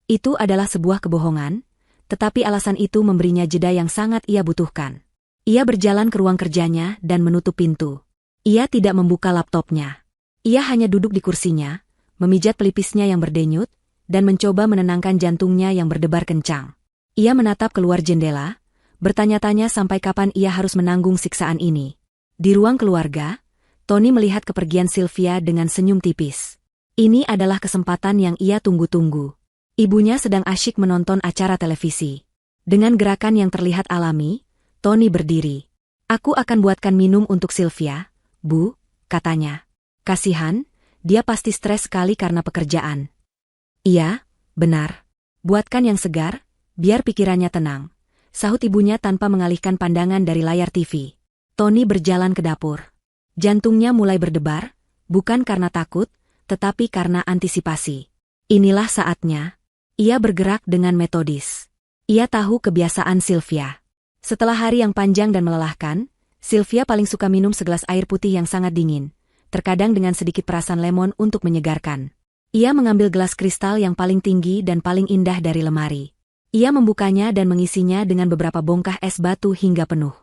Itu adalah sebuah kebohongan, tetapi alasan itu memberinya jeda yang sangat ia butuhkan. Ia berjalan ke ruang kerjanya dan menutup pintu. Ia tidak membuka laptopnya. Ia hanya duduk di kursinya, memijat pelipisnya yang berdenyut, dan mencoba menenangkan jantungnya yang berdebar kencang. Ia menatap keluar jendela, bertanya-tanya sampai kapan ia harus menanggung siksaan ini. Di ruang keluarga, Tony melihat kepergian Sylvia dengan senyum tipis. Ini adalah kesempatan yang ia tunggu-tunggu. Ibunya sedang asyik menonton acara televisi. Dengan gerakan yang terlihat alami, Tony berdiri. "Aku akan buatkan minum untuk Sylvia, Bu," katanya. "Kasihan, dia pasti stres sekali karena pekerjaan." "Iya, benar. Buatkan yang segar, biar pikirannya tenang," sahut ibunya tanpa mengalihkan pandangan dari layar TV. Tony berjalan ke dapur. Jantungnya mulai berdebar, bukan karena takut, tetapi karena antisipasi. Inilah saatnya. Ia bergerak dengan metodis. Ia tahu kebiasaan Sylvia. Setelah hari yang panjang dan melelahkan, Sylvia paling suka minum segelas air putih yang sangat dingin, terkadang dengan sedikit perasan lemon untuk menyegarkan. Ia mengambil gelas kristal yang paling tinggi dan paling indah dari lemari. Ia membukanya dan mengisinya dengan beberapa bongkah es batu hingga penuh.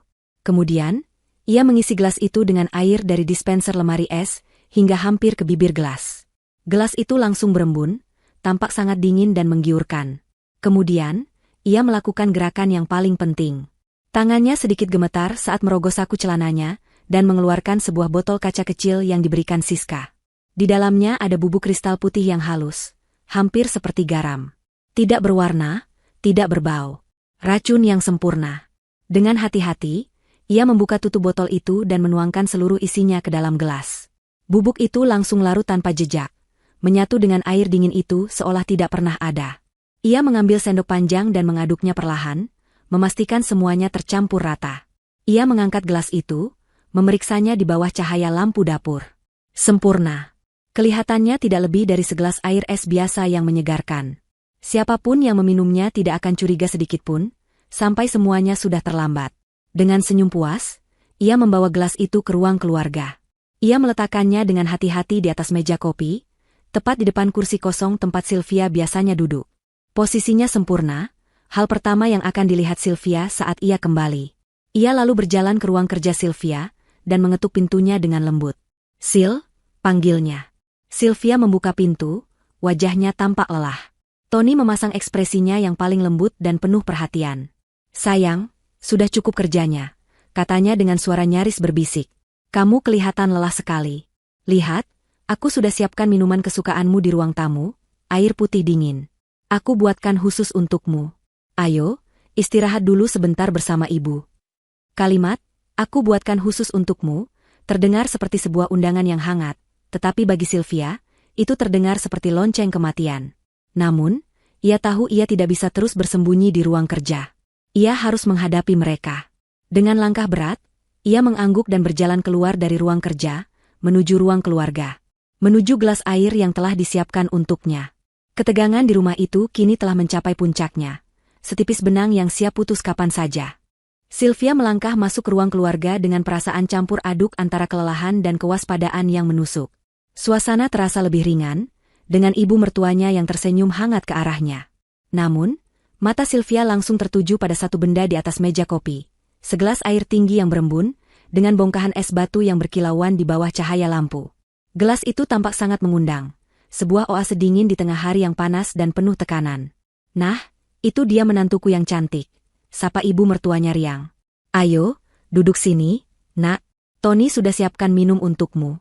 Kemudian, ia mengisi gelas itu dengan air dari dispenser lemari es, hingga hampir ke bibir gelas. Gelas itu langsung berembun, tampak sangat dingin dan menggiurkan. Kemudian, ia melakukan gerakan yang paling penting. Tangannya sedikit gemetar saat merogoh saku celananya, dan mengeluarkan sebuah botol kaca kecil yang diberikan Siska. Di dalamnya ada bubuk kristal putih yang halus, hampir seperti garam. Tidak berwarna, tidak berbau. Racun yang sempurna. Dengan hati-hati, ia membuka tutup botol itu dan menuangkan seluruh isinya ke dalam gelas. Bubuk itu langsung larut tanpa jejak, menyatu dengan air dingin itu seolah tidak pernah ada. Ia mengambil sendok panjang dan mengaduknya perlahan, memastikan semuanya tercampur rata. Ia mengangkat gelas itu, memeriksanya di bawah cahaya lampu dapur. Sempurna. Kelihatannya tidak lebih dari segelas air es biasa yang menyegarkan. Siapapun yang meminumnya tidak akan curiga sedikitpun, sampai semuanya sudah terlambat. Dengan senyum puas, ia membawa gelas itu ke ruang keluarga. Ia meletakkannya dengan hati-hati di atas meja kopi, tepat di depan kursi kosong tempat Sylvia biasanya duduk. Posisinya sempurna, hal pertama yang akan dilihat Sylvia saat ia kembali. Ia lalu berjalan ke ruang kerja Sylvia, dan mengetuk pintunya dengan lembut. "Sil," panggilnya. Sylvia membuka pintu, wajahnya tampak lelah. Tony memasang ekspresinya yang paling lembut dan penuh perhatian. "Sayang, sudah cukup kerjanya," katanya dengan suara nyaris berbisik. "Kamu kelihatan lelah sekali. Lihat, aku sudah siapkan minuman kesukaanmu di ruang tamu, air putih dingin. Aku buatkan khusus untukmu. Ayo, istirahat dulu sebentar bersama ibu." Kalimat, "aku buatkan khusus untukmu," terdengar seperti sebuah undangan yang hangat, tetapi bagi Sylvia, itu terdengar seperti lonceng kematian. Namun, ia tahu ia tidak bisa terus bersembunyi di ruang kerja. Ia harus menghadapi mereka. Dengan langkah berat, ia mengangguk dan berjalan keluar dari ruang kerja, menuju ruang keluarga. Menuju gelas air yang telah disiapkan untuknya. Ketegangan di rumah itu kini telah mencapai puncaknya. Setipis benang yang siap putus kapan saja. Sylvia melangkah masuk ke ruang keluarga dengan perasaan campur aduk antara kelelahan dan kewaspadaan yang menusuk. Suasana terasa lebih ringan, dengan ibu mertuanya yang tersenyum hangat ke arahnya. Namun, mata Sylvia langsung tertuju pada satu benda di atas meja kopi. Segelas air tinggi yang berembun, dengan bongkahan es batu yang berkilauan di bawah cahaya lampu. Gelas itu tampak sangat mengundang. Sebuah oase dingin di tengah hari yang panas dan penuh tekanan. "Nah, itu dia menantuku yang cantik," sapa ibu mertuanya riang. "Ayo, duduk sini, nak. Tony sudah siapkan minum untukmu."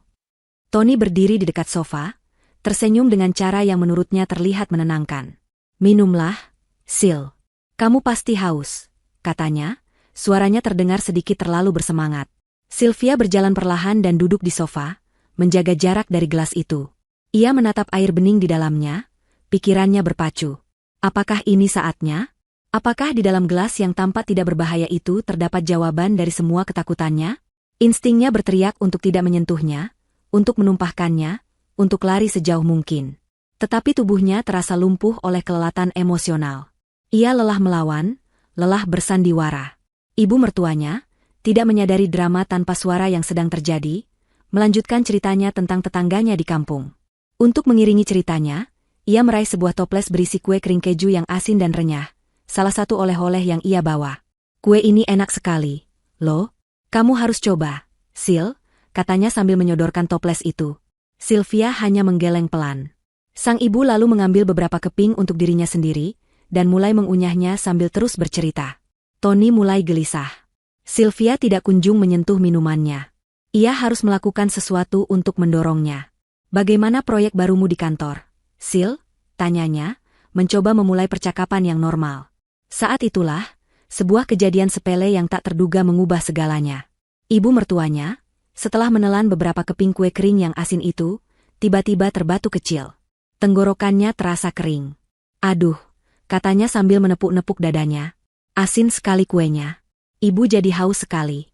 Tony berdiri di dekat sofa, tersenyum dengan cara yang menurutnya terlihat menenangkan. "Minumlah, Sil. Kamu pasti haus," katanya, suaranya terdengar sedikit terlalu bersemangat. Sylvia berjalan perlahan dan duduk di sofa, menjaga jarak dari gelas itu. Ia menatap air bening di dalamnya, pikirannya berpacu. Apakah ini saatnya? Apakah di dalam gelas yang tampak tidak berbahaya itu terdapat jawaban dari semua ketakutannya? Instingnya berteriak untuk tidak menyentuhnya, untuk menumpahkannya, untuk lari sejauh mungkin. Tetapi tubuhnya terasa lumpuh oleh kelelatan emosional. Ia lelah melawan, lelah bersandiwara. Ibu mertuanya, tidak menyadari drama tanpa suara yang sedang terjadi, melanjutkan ceritanya tentang tetangganya di kampung. Untuk mengiringi ceritanya, ia meraih sebuah toples berisi kue kering keju yang asin dan renyah, salah satu oleh-oleh yang ia bawa. "Kue ini enak sekali, loh. Kamu harus coba, Sil," katanya sambil menyodorkan toples itu. Sylvia hanya menggeleng pelan. Sang ibu lalu mengambil beberapa keping untuk dirinya sendiri, dan mulai mengunyahnya sambil terus bercerita. Tony mulai gelisah. Sylvia tidak kunjung menyentuh minumannya. Ia harus melakukan sesuatu untuk mendorongnya. "Bagaimana proyek barumu di kantor, Sil?" tanyanya, mencoba memulai percakapan yang normal. Saat itulah, sebuah kejadian sepele yang tak terduga mengubah segalanya. Ibu mertuanya, setelah menelan beberapa keping kue kering yang asin itu, tiba-tiba terbatu kecil. Tenggorokannya terasa kering. "Aduh," katanya sambil menepuk-nepuk dadanya. "Asin sekali kuenya." Ibu jadi haus sekali.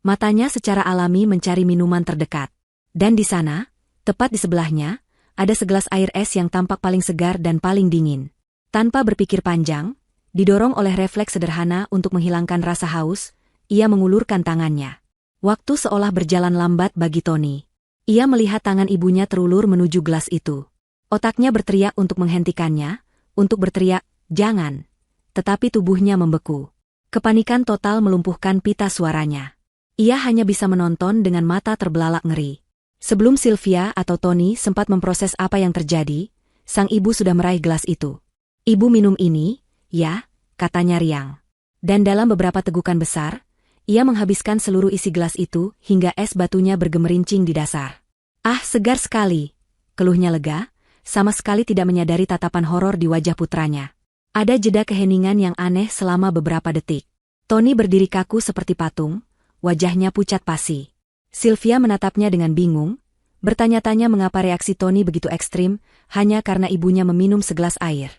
Matanya secara alami mencari minuman terdekat. Dan di sana, tepat di sebelahnya, ada segelas air es yang tampak paling segar dan paling dingin. Tanpa berpikir panjang, didorong oleh refleks sederhana untuk menghilangkan rasa haus, ia mengulurkan tangannya. Waktu seolah berjalan lambat bagi Tony. Ia melihat tangan ibunya terulur menuju gelas itu. Otaknya berteriak untuk menghentikannya, untuk berteriak, "Jangan!" Tetapi tubuhnya membeku. Kepanikan total melumpuhkan pita suaranya. Ia hanya bisa menonton dengan mata terbelalak ngeri. Sebelum Sylvia atau Tony sempat memproses apa yang terjadi, sang ibu sudah meraih gelas itu. "Ibu minum ini, ya," katanya riang. Dan dalam beberapa tegukan besar, ia menghabiskan seluruh isi gelas itu hingga es batunya bergemerincing di dasar. "Ah, segar sekali," keluhnya lega, sama sekali tidak menyadari tatapan horor di wajah putranya. Ada jeda keheningan yang aneh selama beberapa detik. Tony berdiri kaku seperti patung, wajahnya pucat pasi. Sylvia menatapnya dengan bingung, bertanya-tanya mengapa reaksi Tony begitu ekstrim, hanya karena ibunya meminum segelas air.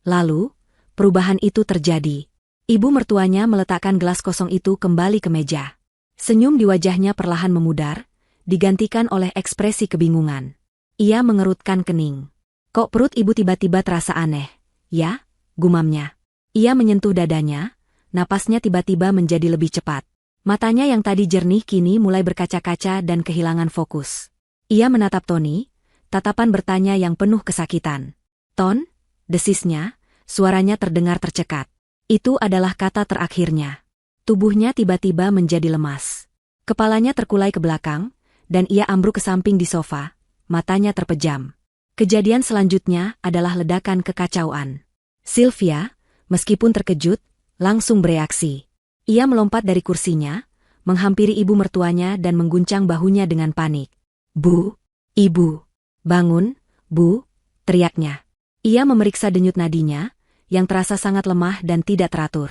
Lalu, perubahan itu terjadi. Ibu mertuanya meletakkan gelas kosong itu kembali ke meja. Senyum di wajahnya perlahan memudar, digantikan oleh ekspresi kebingungan. Ia mengerutkan kening. Kok perut ibu tiba-tiba terasa aneh? Ya, gumamnya. Ia menyentuh dadanya, napasnya tiba-tiba menjadi lebih cepat. Matanya yang tadi jernih kini mulai berkaca-kaca dan kehilangan fokus. Ia menatap Tony, tatapan bertanya yang penuh kesakitan. "Ton?" desisnya, suaranya terdengar tercekat. Itu adalah kata terakhirnya. Tubuhnya tiba-tiba menjadi lemas. Kepalanya terkulai ke belakang, dan ia ambruk ke samping di sofa, matanya terpejam. Kejadian selanjutnya adalah ledakan kekacauan. Sylvia, meskipun terkejut, langsung bereaksi. Ia melompat dari kursinya, menghampiri ibu mertuanya dan mengguncang bahunya dengan panik. "Bu, ibu, bangun, bu," teriaknya. Ia memeriksa denyut nadinya, yang terasa sangat lemah dan tidak teratur.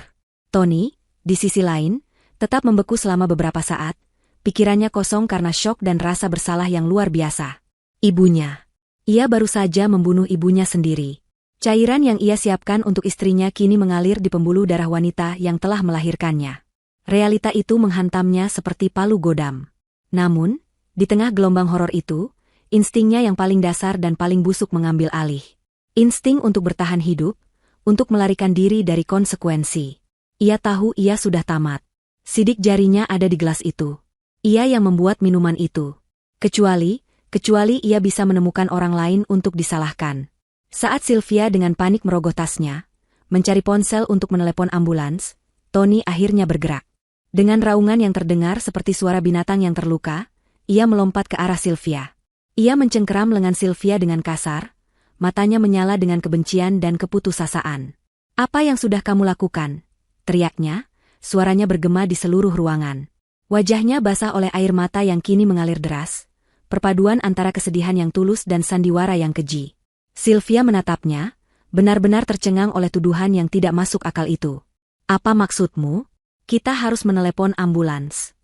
Tony, di sisi lain, tetap membeku selama beberapa saat, pikirannya kosong karena syok dan rasa bersalah yang luar biasa. Ibunya. Ia baru saja membunuh ibunya sendiri. Cairan yang ia siapkan untuk istrinya kini mengalir di pembuluh darah wanita yang telah melahirkannya. Realita itu menghantamnya seperti palu godam. Namun, di tengah gelombang horor itu, instingnya yang paling dasar dan paling busuk mengambil alih. Insting untuk bertahan hidup, untuk melarikan diri dari konsekuensi. Ia tahu ia sudah tamat. Sidik jarinya ada di gelas itu. Ia yang membuat minuman itu. Kecuali ia bisa menemukan orang lain untuk disalahkan. Saat Sylvia dengan panik merogoh tasnya, mencari ponsel untuk menelepon ambulans, Tony akhirnya bergerak. Dengan raungan yang terdengar seperti suara binatang yang terluka, ia melompat ke arah Sylvia. Ia mencengkeram lengan Sylvia dengan kasar, matanya menyala dengan kebencian dan keputusasaan. "Apa yang sudah kamu lakukan?" teriaknya, suaranya bergema di seluruh ruangan. Wajahnya basah oleh air mata yang kini mengalir deras, perpaduan antara kesedihan yang tulus dan sandiwara yang keji. Sylvia menatapnya, benar-benar tercengang oleh tuduhan yang tidak masuk akal itu. "Apa maksudmu? Kita harus menelepon ambulans."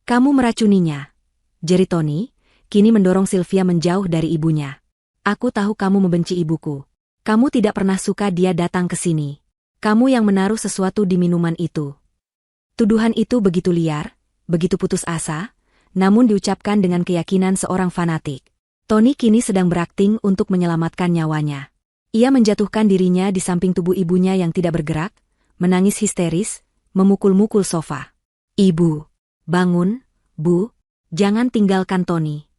"Kamu meracuninya," jeri Tony, kini mendorong Sylvia menjauh dari ibunya. "Aku tahu kamu membenci ibuku. Kamu tidak pernah suka dia datang ke sini. Kamu yang menaruh sesuatu di minuman itu." Tuduhan itu begitu liar, begitu putus asa, namun diucapkan dengan keyakinan seorang fanatik. Tony kini sedang berakting untuk menyelamatkan nyawanya. Ia menjatuhkan dirinya di samping tubuh ibunya yang tidak bergerak, menangis histeris, memukul-mukul sofa. "Ibu, bangun, Bu, jangan tinggalkan Tony."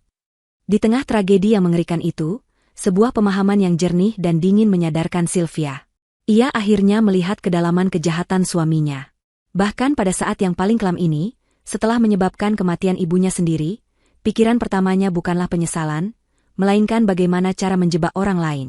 Di tengah tragedi yang mengerikan itu, sebuah pemahaman yang jernih dan dingin menyadarkan Sylvia. Ia akhirnya melihat kedalaman kejahatan suaminya. Bahkan pada saat yang paling kelam ini, setelah menyebabkan kematian ibunya sendiri, pikiran pertamanya bukanlah penyesalan, melainkan bagaimana cara menjebak orang lain.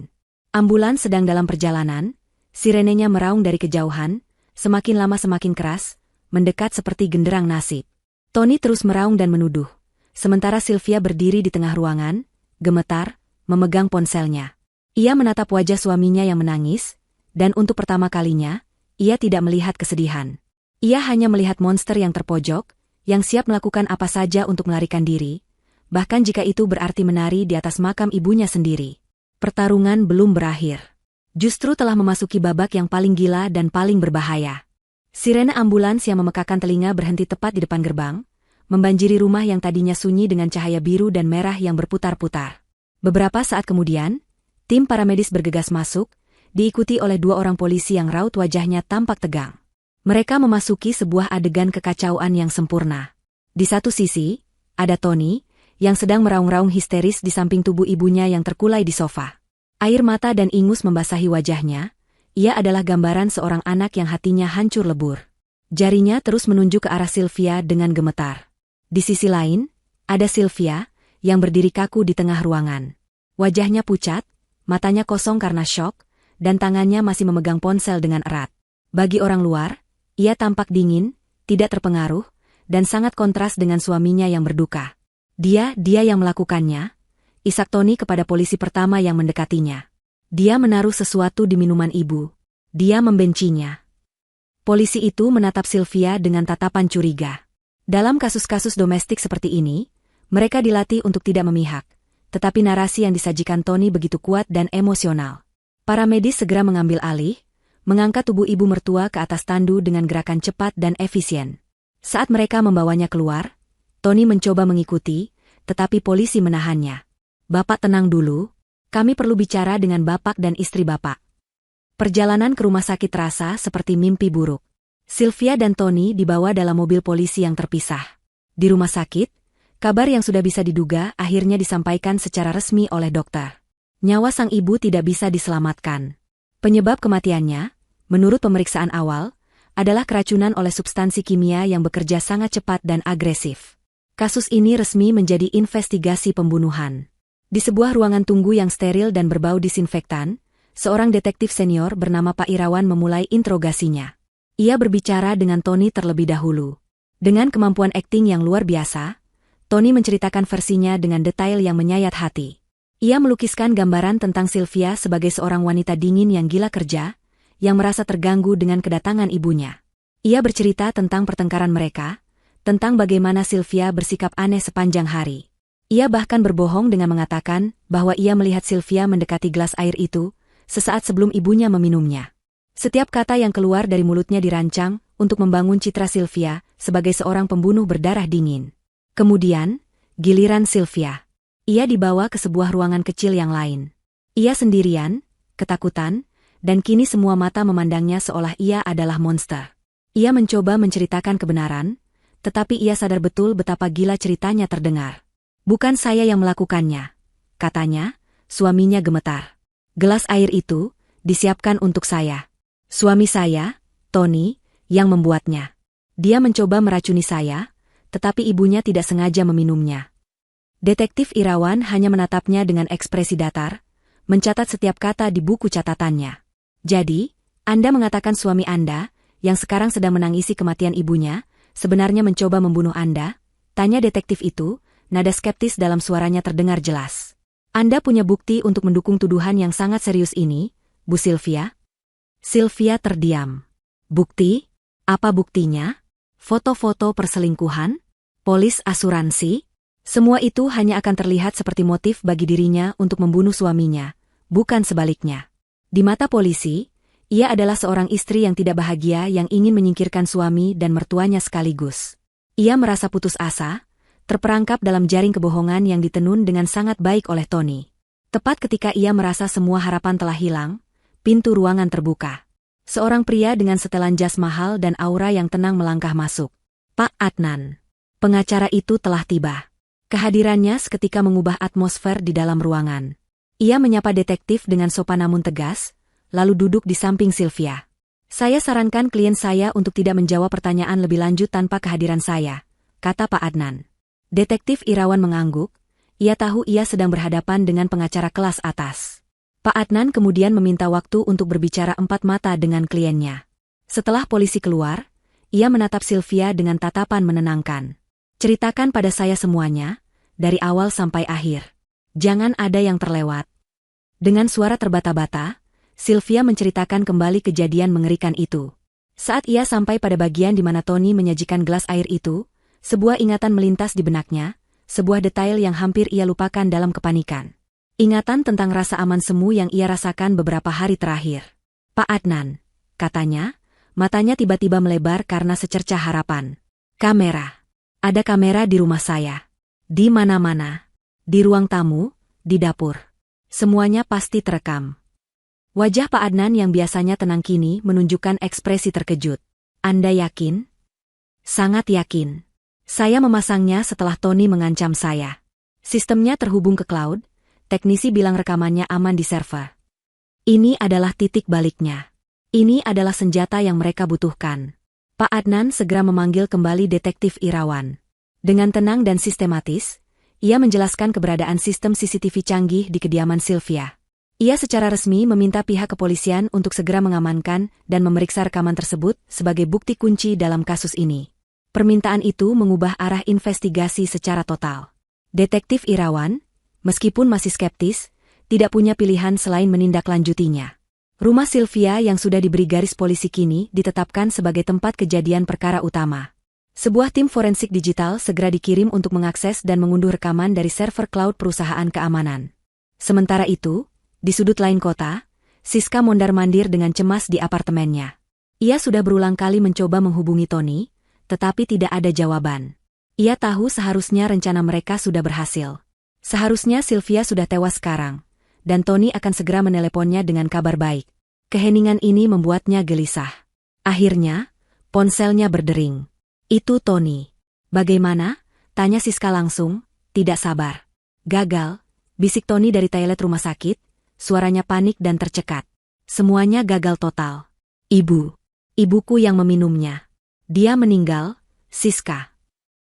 Ambulans sedang dalam perjalanan, sirenenya meraung dari kejauhan, semakin lama semakin keras, mendekat seperti genderang nasib. Tony terus meraung dan menuduh, sementara Sylvia berdiri di tengah ruangan, gemetar, memegang ponselnya. Ia menatap wajah suaminya yang menangis, dan untuk pertama kalinya, ia tidak melihat kesedihan. Ia hanya melihat monster yang terpojok, yang siap melakukan apa saja untuk melarikan diri, bahkan jika itu berarti menari di atas makam ibunya sendiri. Pertarungan belum berakhir. Justru telah memasuki babak yang paling gila dan paling berbahaya. Sirene ambulans yang memekakan telinga berhenti tepat di depan gerbang, membanjiri rumah yang tadinya sunyi dengan cahaya biru dan merah yang berputar-putar. Beberapa saat kemudian, tim paramedis bergegas masuk, diikuti oleh 2 orang polisi yang raut wajahnya tampak tegang. Mereka memasuki sebuah adegan kekacauan yang sempurna. Di satu sisi, ada Tony, yang sedang meraung-raung histeris di samping tubuh ibunya yang terkulai di sofa. Air mata dan ingus membasahi wajahnya. Ia adalah gambaran seorang anak yang hatinya hancur lebur. Jarinya terus menunjuk ke arah Sylvia dengan gemetar. Di sisi lain, ada Sylvia, yang berdiri kaku di tengah ruangan. Wajahnya pucat, matanya kosong karena syok, dan tangannya masih memegang ponsel dengan erat. Bagi orang luar, ia tampak dingin, tidak terpengaruh, dan sangat kontras dengan suaminya yang berduka. Dia yang melakukannya, isak Tony kepada polisi pertama yang mendekatinya. Dia menaruh sesuatu di minuman ibu. Dia membencinya. Polisi itu menatap Sylvia dengan tatapan curiga. Dalam kasus-kasus domestik seperti ini, mereka dilatih untuk tidak memihak, tetapi narasi yang disajikan Tony begitu kuat dan emosional. Para medis segera mengambil alih, mengangkat tubuh ibu mertua ke atas tandu dengan gerakan cepat dan efisien. Saat mereka membawanya keluar, Tony mencoba mengikuti, tetapi polisi menahannya. "Bapak tenang dulu, kami perlu bicara dengan bapak dan istri bapak." Perjalanan ke rumah sakit terasa seperti mimpi buruk. Sylvia dan Tony dibawa dalam mobil polisi yang terpisah. Di rumah sakit, kabar yang sudah bisa diduga akhirnya disampaikan secara resmi oleh dokter. Nyawa sang ibu tidak bisa diselamatkan. Penyebab kematiannya, menurut pemeriksaan awal, adalah keracunan oleh substansi kimia yang bekerja sangat cepat dan agresif. Kasus ini resmi menjadi investigasi pembunuhan. Di sebuah ruangan tunggu yang steril dan berbau disinfektan, seorang detektif senior bernama Pak Irawan memulai interogasinya. Ia berbicara dengan Tony terlebih dahulu. Dengan kemampuan akting yang luar biasa, Tony menceritakan versinya dengan detail yang menyayat hati. Ia melukiskan gambaran tentang Sylvia sebagai seorang wanita dingin yang gila kerja, yang merasa terganggu dengan kedatangan ibunya. Ia bercerita tentang pertengkaran mereka, tentang bagaimana Sylvia bersikap aneh sepanjang hari. Ia bahkan berbohong dengan mengatakan bahwa ia melihat Sylvia mendekati gelas air itu, sesaat sebelum ibunya meminumnya. Setiap kata yang keluar dari mulutnya dirancang untuk membangun citra Sylvia sebagai seorang pembunuh berdarah dingin. Kemudian, giliran Sylvia. Ia dibawa ke sebuah ruangan kecil yang lain. Ia sendirian, ketakutan, dan kini semua mata memandangnya seolah ia adalah monster. Ia mencoba menceritakan kebenaran, tetapi ia sadar betul betapa gila ceritanya terdengar. "Bukan saya yang melakukannya," katanya, suaminya gemetar. "Gelas air itu disiapkan untuk saya. Suami saya, Tony, yang membuatnya. Dia mencoba meracuni saya, tetapi ibunya tidak sengaja meminumnya." Detektif Irawan hanya menatapnya dengan ekspresi datar, mencatat setiap kata di buku catatannya. "Jadi, Anda mengatakan suami Anda, yang sekarang sedang menangisi kematian ibunya, sebenarnya mencoba membunuh Anda?" tanya detektif itu, nada skeptis dalam suaranya terdengar jelas. "Anda punya bukti untuk mendukung tuduhan yang sangat serius ini, Bu Sylvia?" Sylvia terdiam. "Bukti? Apa buktinya? Foto-foto perselingkuhan? Polis asuransi? Semua itu hanya akan terlihat seperti motif bagi dirinya untuk membunuh suaminya, bukan sebaliknya." Di mata polisi, ia adalah seorang istri yang tidak bahagia yang ingin menyingkirkan suami dan mertuanya sekaligus. Ia merasa putus asa, terperangkap dalam jaring kebohongan yang ditenun dengan sangat baik oleh Tony. Tepat ketika ia merasa semua harapan telah hilang, pintu ruangan terbuka. Seorang pria dengan setelan jas mahal dan aura yang tenang melangkah masuk. "Pak Adnan." Pengacara itu telah tiba. Kehadirannya seketika mengubah atmosfer di dalam ruangan. Ia menyapa detektif dengan sopan namun tegas, lalu duduk di samping Sylvia. "Saya sarankan klien saya untuk tidak menjawab pertanyaan lebih lanjut tanpa kehadiran saya," kata Pak Adnan. Detektif Irawan mengangguk, ia tahu ia sedang berhadapan dengan pengacara kelas atas. Pak Adnan kemudian meminta waktu untuk berbicara empat mata dengan kliennya. Setelah polisi keluar, ia menatap Sylvia dengan tatapan menenangkan. "Ceritakan pada saya semuanya, dari awal sampai akhir. Jangan ada yang terlewat." Dengan suara terbata-bata, Sylvia menceritakan kembali kejadian mengerikan itu. Saat ia sampai pada bagian di mana Tony menyajikan gelas air itu, sebuah ingatan melintas di benaknya, sebuah detail yang hampir ia lupakan dalam kepanikan. Ingatan tentang rasa aman semu yang ia rasakan beberapa hari terakhir. "Pak Adnan," katanya, matanya tiba-tiba melebar karena secercah harapan. "Kamera. Ada kamera di rumah saya. Di mana-mana. Di ruang tamu, di dapur. Semuanya pasti terekam." Wajah Pak Adnan yang biasanya tenang kini menunjukkan ekspresi terkejut. "Anda yakin?" "Sangat yakin. Saya memasangnya setelah Tony mengancam saya. Sistemnya terhubung ke cloud, teknisi bilang rekamannya aman di server. Ini adalah titik baliknya. Ini adalah senjata yang mereka butuhkan." Pak Adnan segera memanggil kembali detektif Irawan. Dengan tenang dan sistematis, ia menjelaskan keberadaan sistem CCTV canggih di kediaman Sylvia. Ia secara resmi meminta pihak kepolisian untuk segera mengamankan dan memeriksa rekaman tersebut sebagai bukti kunci dalam kasus ini. Permintaan itu mengubah arah investigasi secara total. Detektif Irawan, meskipun masih skeptis, tidak punya pilihan selain menindaklanjutinya. Rumah Sylvia yang sudah diberi garis polisi kini ditetapkan sebagai tempat kejadian perkara utama. Sebuah tim forensik digital segera dikirim untuk mengakses dan mengunduh rekaman dari server cloud perusahaan keamanan. Sementara itu, di sudut lain kota, Siska mondar-mandir dengan cemas di apartemennya. Ia sudah berulang kali mencoba menghubungi Tony, tetapi tidak ada jawaban. Ia tahu seharusnya rencana mereka sudah berhasil. Seharusnya Sylvia sudah tewas sekarang, dan Tony akan segera meneleponnya dengan kabar baik. Keheningan ini membuatnya gelisah. Akhirnya, ponselnya berdering. Itu Tony. Bagaimana? Tanya Siska langsung, tidak sabar. Gagal, bisik Tony dari toilet rumah sakit, suaranya panik dan tercekat. Semuanya gagal total. Ibuku yang meminumnya. Dia meninggal, Siska.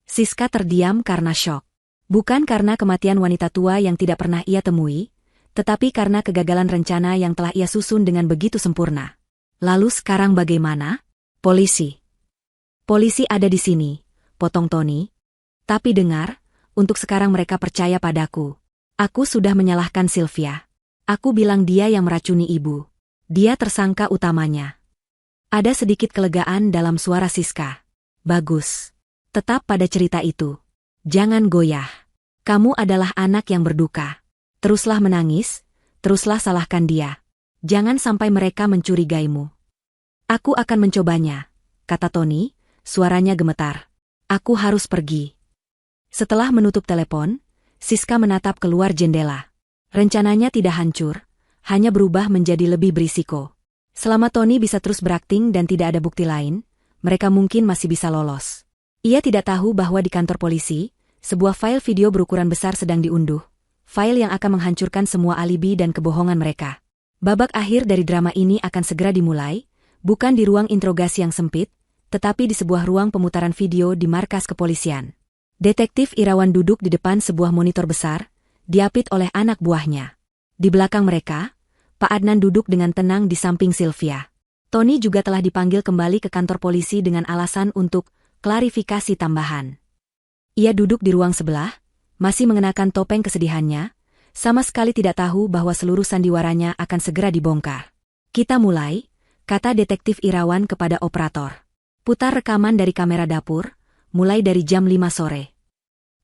Siska terdiam karena syok. Bukan karena kematian wanita tua yang tidak pernah ia temui, tetapi karena kegagalan rencana yang telah ia susun dengan begitu sempurna. Lalu sekarang bagaimana? Polisi ada di sini, potong Tony. Tapi dengar, untuk sekarang mereka percaya padaku. Aku sudah menyalahkan Sylvia. Aku bilang dia yang meracuni ibu. Dia tersangka utamanya. Ada sedikit kelegaan dalam suara Siska. Bagus. Tetap pada cerita itu. Jangan goyah. Kamu adalah anak yang berduka. Teruslah menangis, teruslah salahkan dia. Jangan sampai mereka mencurigaimu. Aku akan mencobanya, kata Tony, suaranya gemetar. Aku harus pergi. Setelah menutup telepon, Siska menatap keluar jendela. Rencananya tidak hancur, hanya berubah menjadi lebih berisiko. Selama Tony bisa terus berakting dan tidak ada bukti lain, mereka mungkin masih bisa lolos. Ia tidak tahu bahwa di kantor polisi, sebuah file video berukuran besar sedang diunduh. File yang akan menghancurkan semua alibi dan kebohongan mereka. Babak akhir dari drama ini akan segera dimulai, bukan di ruang interogasi yang sempit, tetapi di sebuah ruang pemutaran video di markas kepolisian. Detektif Irawan duduk di depan sebuah monitor besar, diapit oleh anak buahnya. Di belakang mereka, Pak Adnan duduk dengan tenang di samping Sylvia. Tony juga telah dipanggil kembali ke kantor polisi dengan alasan untuk klarifikasi tambahan. Ia duduk di ruang sebelah, masih mengenakan topeng kesedihannya, sama sekali tidak tahu bahwa seluruh sandiwaranya akan segera dibongkar. Kita mulai, kata detektif Irawan kepada operator. Putar rekaman dari kamera dapur, mulai dari jam 5 sore.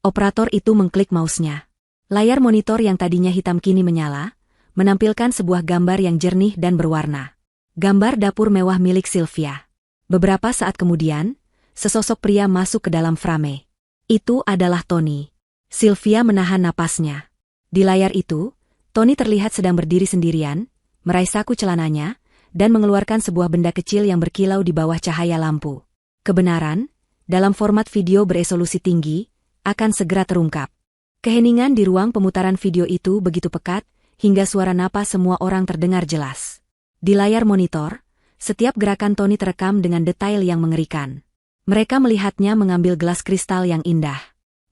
Operator itu mengklik mouse-nya. Layar monitor yang tadinya hitam kini menyala, menampilkan sebuah gambar yang jernih dan berwarna. Gambar dapur mewah milik Sylvia. Beberapa saat kemudian, sesosok pria masuk ke dalam frame. Itu adalah Tony. Sylvia menahan napasnya. Di layar itu, Tony terlihat sedang berdiri sendirian, meraih saku celananya, dan mengeluarkan sebuah benda kecil yang berkilau di bawah cahaya lampu. Kebenaran, dalam format video beresolusi tinggi, akan segera terungkap. Keheningan di ruang pemutaran video itu begitu pekat, hingga suara napas semua orang terdengar jelas. Di layar monitor, setiap gerakan Tony terekam dengan detail yang mengerikan. Mereka melihatnya mengambil gelas kristal yang indah.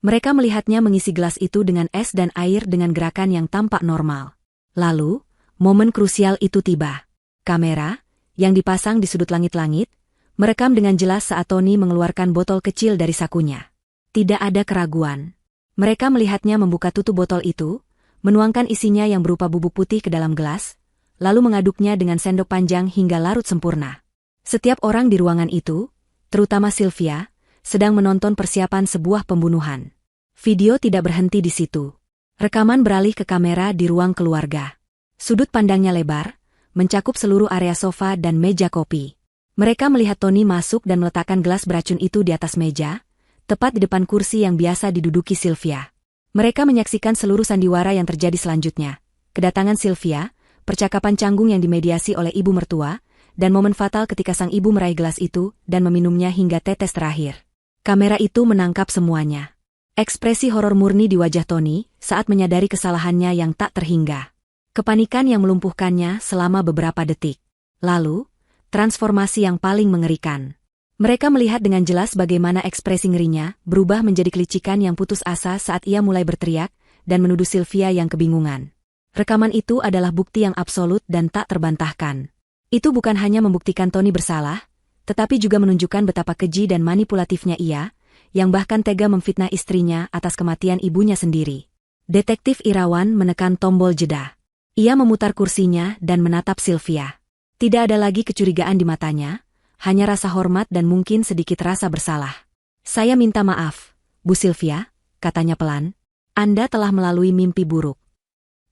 Mereka melihatnya mengisi gelas itu dengan es dan air dengan gerakan yang tampak normal. Lalu, momen krusial itu tiba. Kamera, yang dipasang di sudut langit-langit, merekam dengan jelas saat Tony mengeluarkan botol kecil dari sakunya. Tidak ada keraguan. Mereka melihatnya membuka tutup botol itu, menuangkan isinya yang berupa bubuk putih ke dalam gelas, lalu mengaduknya dengan sendok panjang hingga larut sempurna. Setiap orang di ruangan itu, terutama Sylvia, sedang menonton persiapan sebuah pembunuhan. Video tidak berhenti di situ. Rekaman beralih ke kamera di ruang keluarga. Sudut pandangnya lebar, mencakup seluruh area sofa dan meja kopi. Mereka melihat Tony masuk dan meletakkan gelas beracun itu di atas meja, tepat di depan kursi yang biasa diduduki Sylvia. Mereka menyaksikan seluruh sandiwara yang terjadi selanjutnya. Kedatangan Sylvia, percakapan canggung yang dimediasi oleh ibu mertua, dan momen fatal ketika sang ibu meraih gelas itu dan meminumnya hingga tetes terakhir. Kamera itu menangkap semuanya. Ekspresi horor murni di wajah Tony saat menyadari kesalahannya yang tak terhingga. Kepanikan yang melumpuhkannya selama beberapa detik. Lalu, transformasi yang paling mengerikan. Mereka melihat dengan jelas bagaimana ekspresi ngerinya berubah menjadi kelicikan yang putus asa saat ia mulai berteriak dan menuduh Sylvia yang kebingungan. Rekaman itu adalah bukti yang absolut dan tak terbantahkan. Itu bukan hanya membuktikan Tony bersalah, tetapi juga menunjukkan betapa keji dan manipulatifnya ia, yang bahkan tega memfitnah istrinya atas kematian ibunya sendiri. Detektif Irawan menekan tombol jeda. Ia memutar kursinya dan menatap Sylvia. Tidak ada lagi kecurigaan di matanya, hanya rasa hormat dan mungkin sedikit rasa bersalah. Saya minta maaf, Bu Sylvia, katanya pelan. Anda telah melalui mimpi buruk.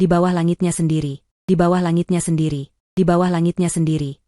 di bawah langitnya sendiri, di bawah langitnya sendiri, di bawah langitnya sendiri.